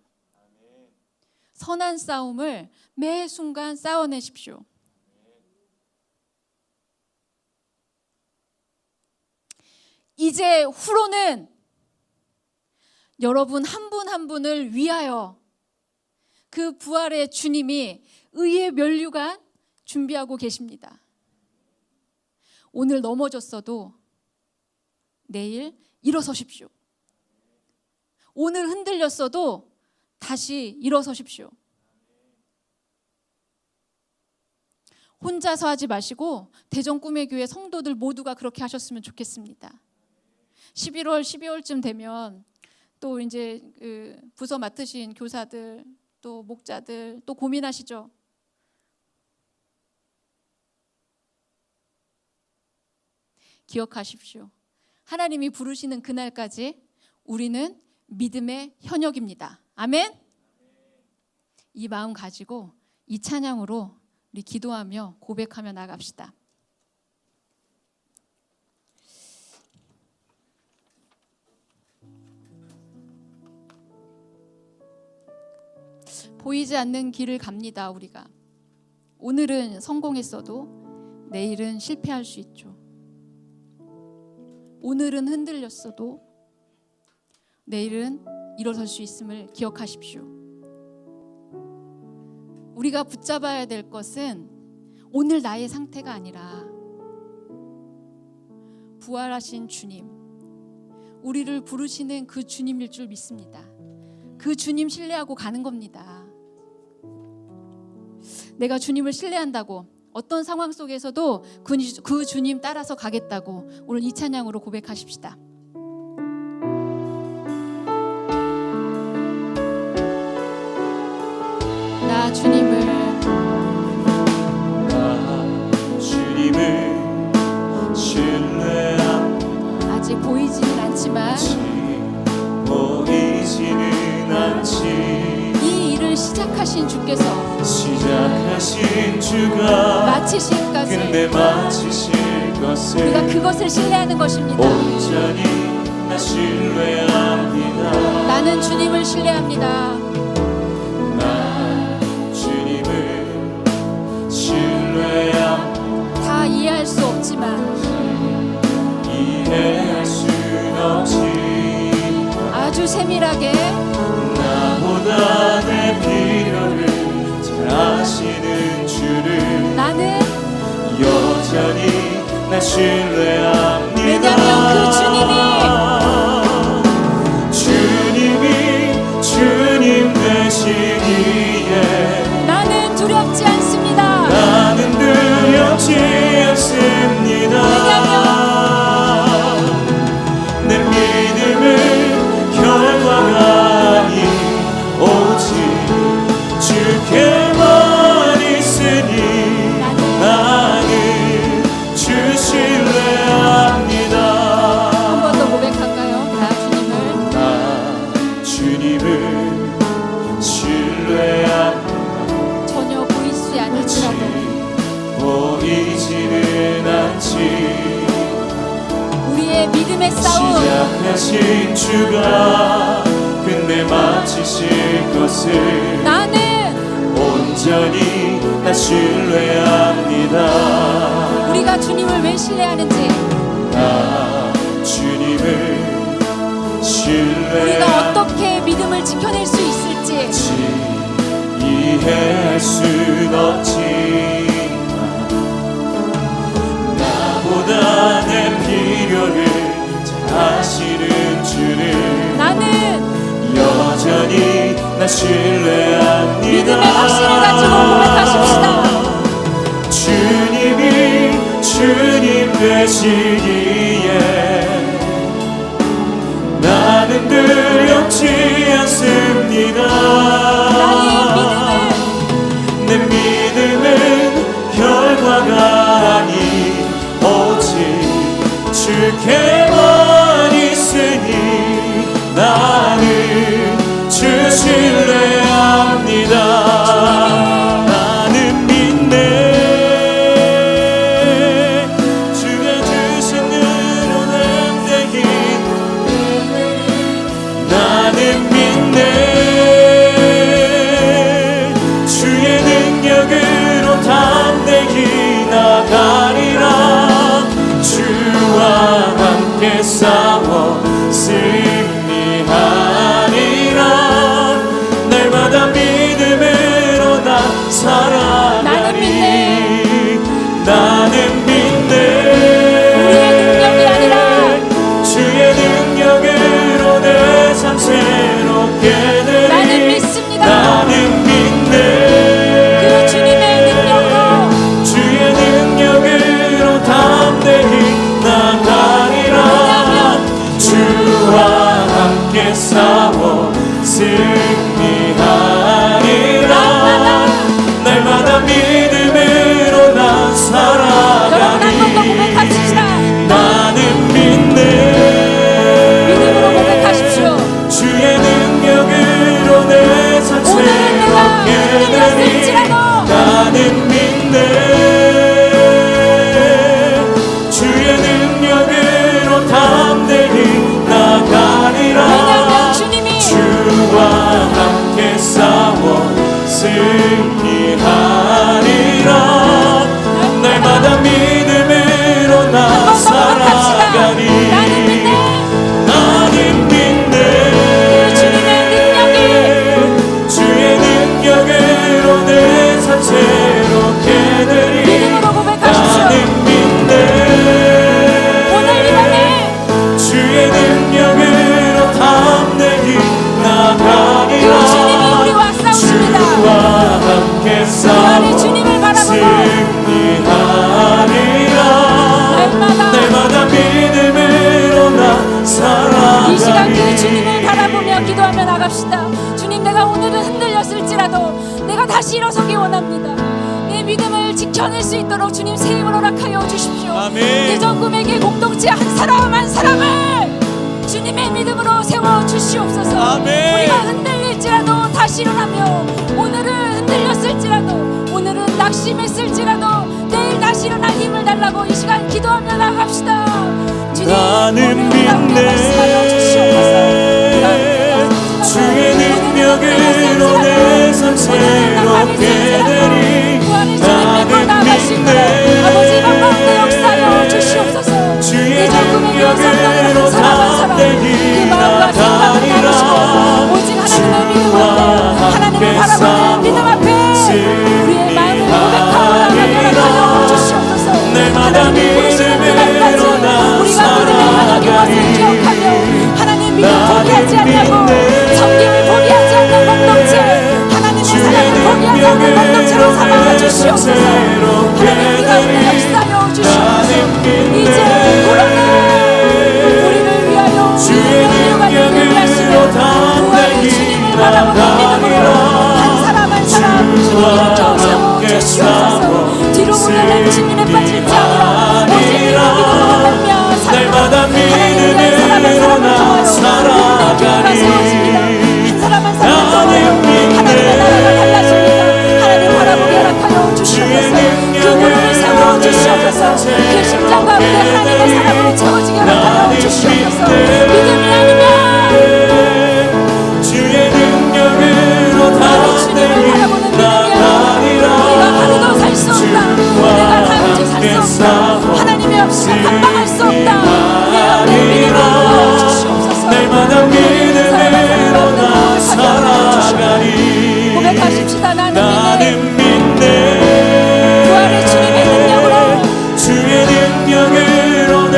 [SPEAKER 4] 선한 싸움을 매 순간 싸워내십시오. 이제 후로는 여러분 한 분 한 분을 위하여 그 부활의 주님이 의의 면류관 준비하고 계십니다. 오늘 넘어졌어도 내일 일어서십시오. 오늘 흔들렸어도 다시 일어서십시오. 혼자서 하지 마시고 대전 꿈의 교회 성도들 모두가 그렇게 하셨으면 좋겠습니다. 11월, 12월쯤 되면 또 이제 그 부서 맡으신 교사들, 또 목자들 또 고민하시죠. 기억하십시오. 하나님이 부르시는 그날까지 우리는 믿음의 현역입니다. 아멘. 이 마음 가지고 이 찬양으로 우리 기도하며 고백하며 나갑시다. 보이지 않는 길을 갑니다. 우리가 오늘은 성공했어도 내일은 실패할 수 있죠. 오늘은 흔들렸어도 내일은 일어설 수 있음을 기억하십시오. 우리가 붙잡아야 될 것은 오늘 나의 상태가 아니라 부활하신 주님, 우리를 부르시는 그 주님일 줄 믿습니다. 그 주님 신뢰하고 가는 겁니다. 내가 주님을 신뢰한다고 어떤 상황 속에서도 그 주님 따라서 가겠다고 오늘 이 찬양으로 고백하십시다. 나 주님을 신뢰합니다. 아직 보이지는 않지만 이 일을 시작하신 주께서 마치실 것을 우리가 그것을 신뢰하는 것입니다.
[SPEAKER 3] 온전히 나 신뢰합니다.
[SPEAKER 4] 나는 주님을 신뢰합니다.
[SPEAKER 3] 나 주님을 신뢰합니다.
[SPEAKER 4] 다 이해할 수 없지만
[SPEAKER 3] 이해할 순 없지만
[SPEAKER 4] 아주 세밀하게
[SPEAKER 3] 나보다 내 필요를 잘 아시는 주를
[SPEAKER 4] 나는
[SPEAKER 3] 여전히 나 신뢰합니다.
[SPEAKER 4] 왜냐하면 그
[SPEAKER 3] 주님 되시기에
[SPEAKER 4] 나는 두렵지 않습니다.
[SPEAKER 3] 나는 두렵지 않습니다. 내 믿음은 결과가 아닌 오직 주께만 있으니 나는 주 신뢰합니다.
[SPEAKER 4] 한 번 더 고백할까요?
[SPEAKER 3] 나 주님을 신뢰합니다.
[SPEAKER 4] 전혀 보이지 않을지라도
[SPEAKER 3] 보이지는 않지
[SPEAKER 4] 우리의 믿음의 싸움
[SPEAKER 3] 시작하신 주가 끝내 마치실 것을
[SPEAKER 4] 나는
[SPEAKER 3] 온전히 나 신뢰합니다.
[SPEAKER 4] 우리가 주님을 왜 신뢰하는지
[SPEAKER 3] 나 주님을
[SPEAKER 4] 우리가
[SPEAKER 3] 신뢰합니다.
[SPEAKER 4] 어떻게 믿음을 지켜낼 수 있을지
[SPEAKER 3] 이해할 순 없지만 나보다 내 필요를 잘 아시는 주를
[SPEAKER 4] 나는
[SPEAKER 3] 여전히 나 신뢰합니다.
[SPEAKER 4] 믿음의 확신을 가지고 고백하십시다.
[SPEAKER 3] 주님 하시기에 나는 두렵지 않습니다. 내 믿음은 결과가 아니 오직 주께만 있으니 나는 주 신뢰합니다. 나는 믿네 주가 주신 은혜로 담대히 나는 믿네 주의 능력으로 담대히 나가리라. 주와 함께 싸워 승리하리라. 날마다 믿음으로 나 살아가리. 나는 믿네
[SPEAKER 4] 우리의 능력이 아니라
[SPEAKER 3] 주의 능력으로 내 삶 새롭게 되리.
[SPEAKER 4] 나는 믿습니다.
[SPEAKER 3] 나는 믿네
[SPEAKER 4] 그 주님의 능력으로
[SPEAKER 3] 주의 능력으로 담대히 나가리라. 주와 함께 싸워 승리하리라. 날마다 믿음으로 나
[SPEAKER 4] 여러분 한 번 더
[SPEAKER 3] 살아가리.
[SPEAKER 4] 고백합시다.
[SPEAKER 3] 나는 믿네
[SPEAKER 4] 믿음으로 고백하십시오.
[SPEAKER 3] 주의 능력으로 내 삶 새롭게 되리. 나는 믿네 주의 능력으로 담대히 나가리라.
[SPEAKER 4] 왜냐하면 주님이
[SPEAKER 3] 주와 함께 싸워 승리하리라. 날마다 믿음으로 나
[SPEAKER 4] 한 번 더 고백합시다.
[SPEAKER 3] 살아가리.
[SPEAKER 4] 나는 믿네
[SPEAKER 3] 나는 믿네
[SPEAKER 4] 그 주님의 능력이
[SPEAKER 3] 주의 능력으로 내 삶 새롭게 되리.
[SPEAKER 4] 믿음으로 고백하십시오.
[SPEAKER 3] 나는 믿네
[SPEAKER 4] 오늘 이 밤에
[SPEAKER 3] 주의 능력으로 담대히 나가리라.
[SPEAKER 4] 그 주님이 우리와 싸우십니다.
[SPEAKER 3] 주와 함께
[SPEAKER 4] 그
[SPEAKER 3] 싸워
[SPEAKER 4] 안에 주님을 바라보고
[SPEAKER 3] 승리하리라. 날마다 믿음으로 나 살아가리.
[SPEAKER 4] 이 시간 그 주님을 바라보며 기도하며 나갑시다. 주님, 내가 오늘은 흔들렸을지라도 내가 다시 일어서기 원합니다. 내 믿음을 지켜낼 수 있도록 주님 새 힘을 허락하여 주십시오. 예전 꿈에게 공동체 한 사람 한 사람을 주님의 믿음으로 세워 주시옵소서.
[SPEAKER 3] 아멘.
[SPEAKER 4] 우리가 흔들릴지라도 다시 일어나며, 오늘은 흔들렸을지라도, 오늘은 낙심했을지라도 내일 다시 일어날 힘을 달라고 이 시간 기도하며 나갑시다. 주님,
[SPEAKER 3] 나는
[SPEAKER 4] 오늘 우리 말씀하여 주시옵소서.
[SPEAKER 3] 주의 능력으로 내 삶 새롭게 되리. 나는 믿네
[SPEAKER 4] 아버지 방법도 역사여 주시옵소서.
[SPEAKER 3] 주의
[SPEAKER 4] 예전 꿈에
[SPEAKER 3] 능력으로 담대히
[SPEAKER 4] 그 마음과 생각을
[SPEAKER 3] 나가리라.
[SPEAKER 4] 나누시고 오직 하나님의 믿음 앞에, 하나님을 바라보는 믿음 앞에 우리의 마음을 고백하고 나가게 하여 주시옵소서.
[SPEAKER 3] 날마다 믿음으로 나
[SPEAKER 4] 우리가 믿음의 하나님의 것을 기억하며 하나님 믿음 포기하지 않냐고, 성김을 포기하지 않는 공동체, 하나님의 사랑을 포기하지 않는 공동체로 삼아 주시옵소서. 하나님 네가 우리 역사여 주시옵소서. 이제 돌아나 우리를 위하여
[SPEAKER 3] 주의 능력으로 담대히
[SPEAKER 4] 주님을 바라보는 믿음으로 한 사람 한 사람 주님을 세워 주시옵소서. 뒤로 물러난 주님에 빠질지 않으라. 오직 이런 믿음으로 말며
[SPEAKER 3] 날마다 믿음으로 나 살아가리.
[SPEAKER 4] 한 사람 한 사람 하나님의 나라가 달라집니다. 하나님 바라보게 허락하여 주시옵소서. 그 무릎을 세워 주시옵소서. 그 심장 가운데 하나님의 사랑으로 채워지게 허락하여 주시옵소서. 믿음이 아니면
[SPEAKER 3] 주의 능력으로 담대히 나가리라.
[SPEAKER 4] 우리가 하루도 살 수 없다. 내가 다음주 살 수 없다. 하나님이 없이는 감당할 수 없다. 내 안에 믿음을 주시옵소서.
[SPEAKER 3] 날마다 믿음으로 나 살아가리.
[SPEAKER 4] 고백하십시다. 나는 믿네.
[SPEAKER 3] 믿네
[SPEAKER 4] 그 안에 주님의 능력으로
[SPEAKER 3] 주의 능력으로 내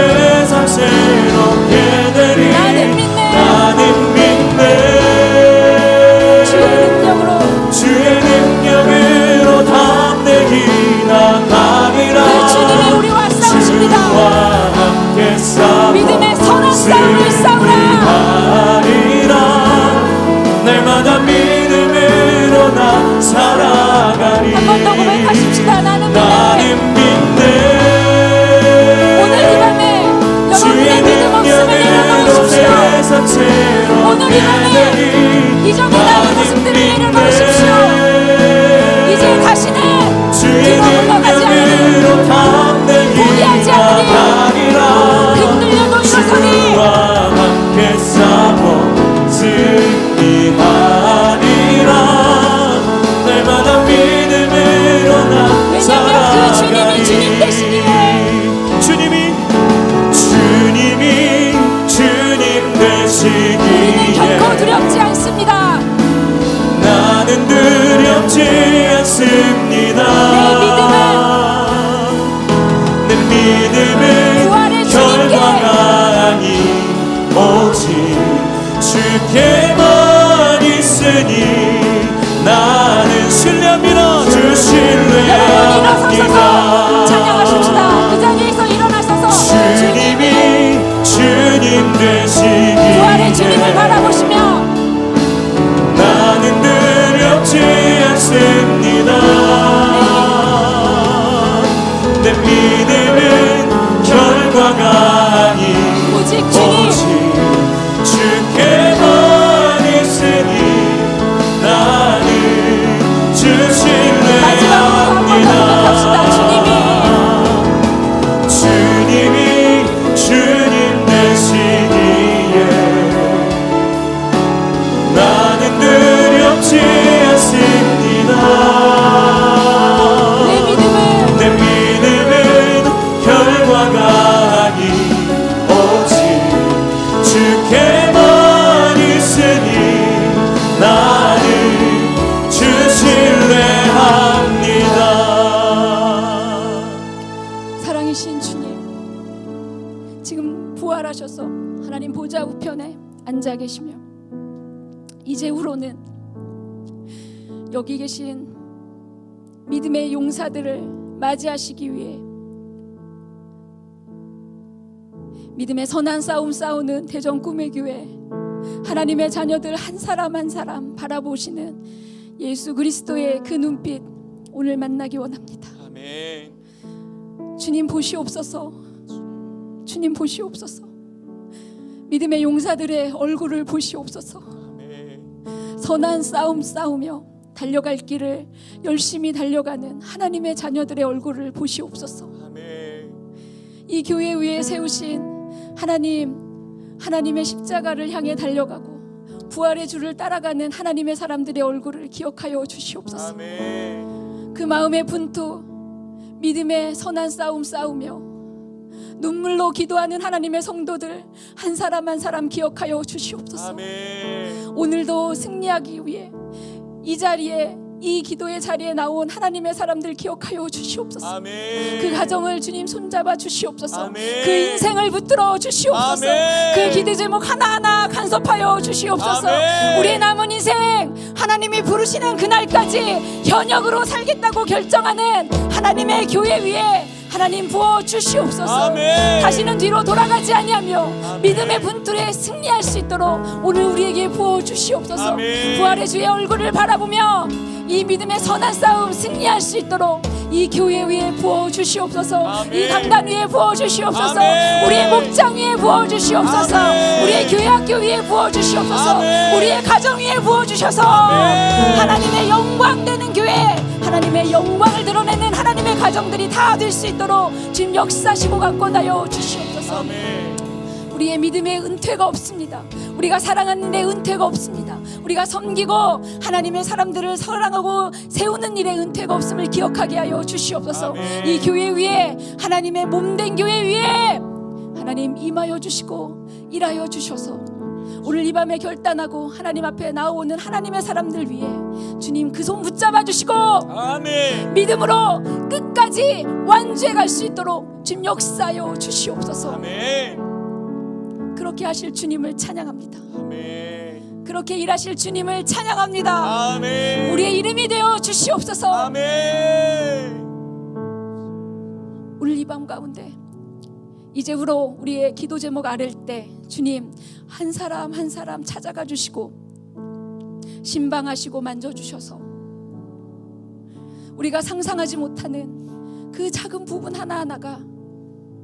[SPEAKER 4] 할렐루야. 나는
[SPEAKER 3] 나는 믿네.
[SPEAKER 4] 오늘 이 밤에 여러분의 믿음 없음을 내려놓으십시오. 오늘 이 밤에 이전에 나의 모습들을 내려놓으십시오. 이제 다시는 뒤로 물러가지 않으리, 포기하지 않으리, 흔들려도 일어서리.
[SPEAKER 3] 주와 함께 싸워 승리하리라. 날마다 믿음으로 나
[SPEAKER 4] 왜냐면 그 주님이 주님 되시기에,
[SPEAKER 3] 주님 되시기에
[SPEAKER 4] 우리는 결코 두렵지 않습니다.
[SPEAKER 3] 나는 두렵지 않습니다. 내 믿음은
[SPEAKER 4] 부활의 주님께,
[SPEAKER 3] 결과가 아닌 오직 주께만 있으니 나는 신뢰합니다. 주
[SPEAKER 4] 여러분
[SPEAKER 3] 신뢰합니다.
[SPEAKER 4] 일어서서 찬양하십시다. 그 자리에서 일어나셔서
[SPEAKER 3] 주님 되시기에
[SPEAKER 4] 부활의 주님을 바라보시며
[SPEAKER 3] 나는 두렵지 않습니다. 내 믿음은 결과가 아닌
[SPEAKER 4] 오직 주님,
[SPEAKER 3] 주께만 있으니 나는 주
[SPEAKER 4] 마지막으로 한번 더
[SPEAKER 3] 신뢰합니다.
[SPEAKER 4] 고백합시다.
[SPEAKER 3] 주님 되시기에 나는 두렵지 않습니다. 내 믿음은 결과가 아닌 오직 주께만 있으니 나는 주 신뢰합니다.
[SPEAKER 4] 사랑이신 주님, 지금 부활하셔서 하나님 보좌 우편에 앉아 계시며 이제후로는 여기 계신 믿음의 용사들을 맞이하시기 위해 믿음의 선한 싸움 싸우는 대전 꿈의 교회 하나님의 자녀들 한 사람 한 사람 바라보시는 예수 그리스도의 그 눈빛 오늘 만나기 원합니다.
[SPEAKER 3] 아멘.
[SPEAKER 4] 주님 보시옵소서. 주님 보시옵소서. 믿음의 용사들의 얼굴을 보시옵소서. 선한 싸움 싸우며 달려갈 길을 열심히 달려가는 하나님의 자녀들의 얼굴을 보시옵소서. 이 교회 위에 세우신 하나님의 십자가를 향해 달려가고 부활의 주를 따라가는 하나님의 사람들의 얼굴을 기억하여 주시옵소서. 그 마음의 분투, 믿음의 선한 싸움 싸우며 눈물로 기도하는 하나님의 성도들 한 사람 한 사람 기억하여 주시옵소서. 오늘도 승리하기 위해 이 자리에, 이 기도의 자리에 나온 하나님의 사람들 기억하여 주시옵소서. 그 가정을 주님 손잡아 주시옵소서. 그 인생을 붙들어 주시옵소서. 그 기도 제목 하나하나 간섭하여 주시옵소서. 우리의 남은 인생 하나님이 부르시는 그날까지 현역으로 살겠다고 결정하는 하나님의 교회 위에 하나님 부어 주시옵소서. 다시는 뒤로 돌아가지 아니하며 믿음의 분투에 승리할 수 있도록 오늘 우리에게 부어 주시옵소서. 부활의 주의 얼굴을 바라보며 이 믿음의 선한 싸움 승리할 수 있도록 이 교회 위에 부어 주시옵소서. 이 강단 위에 부어 주시옵소서. 우리의 목장 위에 부어 주시옵소서. 우리의 교회 학교 위에 부어 주시옵소서. 우리의 가정 위에 부어 주셔서 하나님의 영광 되는 교회, 하나님의 영광을 드러내는 하나님의 가정들이 다 될 수 있도록 지금 역사시고 강권하여 주시옵소서. 우리의 믿음에 은퇴가 없습니다. 우리가 사랑하는 데 은퇴가 없습니다. 우리가 섬기고 하나님의 사람들을 사랑하고 세우는 일에 은퇴가 없음을 기억하게 하여 주시옵소서. 이 교회 위에, 하나님의 몸된 교회 위에 하나님 임하여 주시고 일하여 주셔서 오늘 이 밤에 결단하고 하나님 앞에 나오는 하나님의 사람들 위해 주님 그 손 붙잡아 주시고 믿음으로 끝까지 완주해 갈 수 있도록 주님 역사하여 주시옵소서. 그렇게 하실 주님을 찬양합니다. 그렇게 일하실 주님을 찬양합니다. 우리의 이름이 되어 주시옵소서. 오늘 이 밤 가운데 이제후로 우리의 기도 제목 아랠 때 주님 한 사람 한 사람 찾아가 주시고 신방하시고 만져주셔서 우리가 상상하지 못하는 그 작은 부분 하나하나가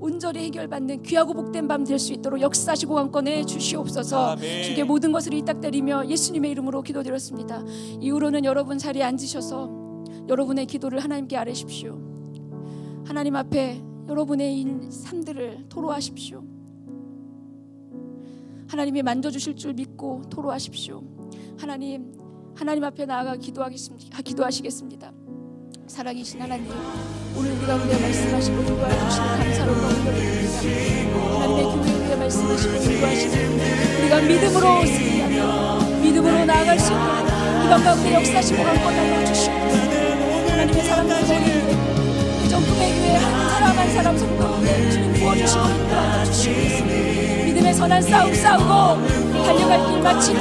[SPEAKER 4] 온전히 해결받는 귀하고 복된 밤 될 수 있도록 역사하시고 강권해 주시옵소서.
[SPEAKER 3] 아멘.
[SPEAKER 4] 주께 모든 것을 이딱드리며 예수님의 이름으로 기도드렸습니다. 이후로는 여러분 자리에 앉으셔서 여러분의 기도를 하나님께 아뢰십시오. 하나님 앞에 여러분의 삶들을 토로하십시오. 하나님이 만져주실 줄 믿고 토로하십시오. 하나님 앞에 나아가 기도하시겠습니다. 사랑이신 하나님, 오늘 우리 가운데 말씀하시고 인도하시는 감사로 올려드립니다. 하나님의 교회에 대해 말씀하시고 인도하시는 우리가 믿음으로 승리하며 믿음으로 나아갈 수 있도록 이방 가운데 역사하시고 강권하여 주시옵소서. 하나님의 사랑과 은혜, 정품의 교회 한 사람 한 사람 성도님들 주님 부어주시고 인도하여 주시옵소서. 믿음의 선한 싸움 싸우고 달려갈 길 마치고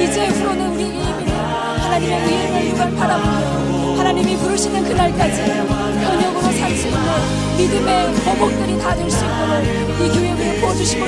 [SPEAKER 4] 이제 후로는 우리 예비는 하나님의 의를 누가 바라보며 하나님이 부르시는 그날까지 현역으로 살 수 있는 믿음의 거복들이 다 될 수 있도록 이 교회 위에 부어주시고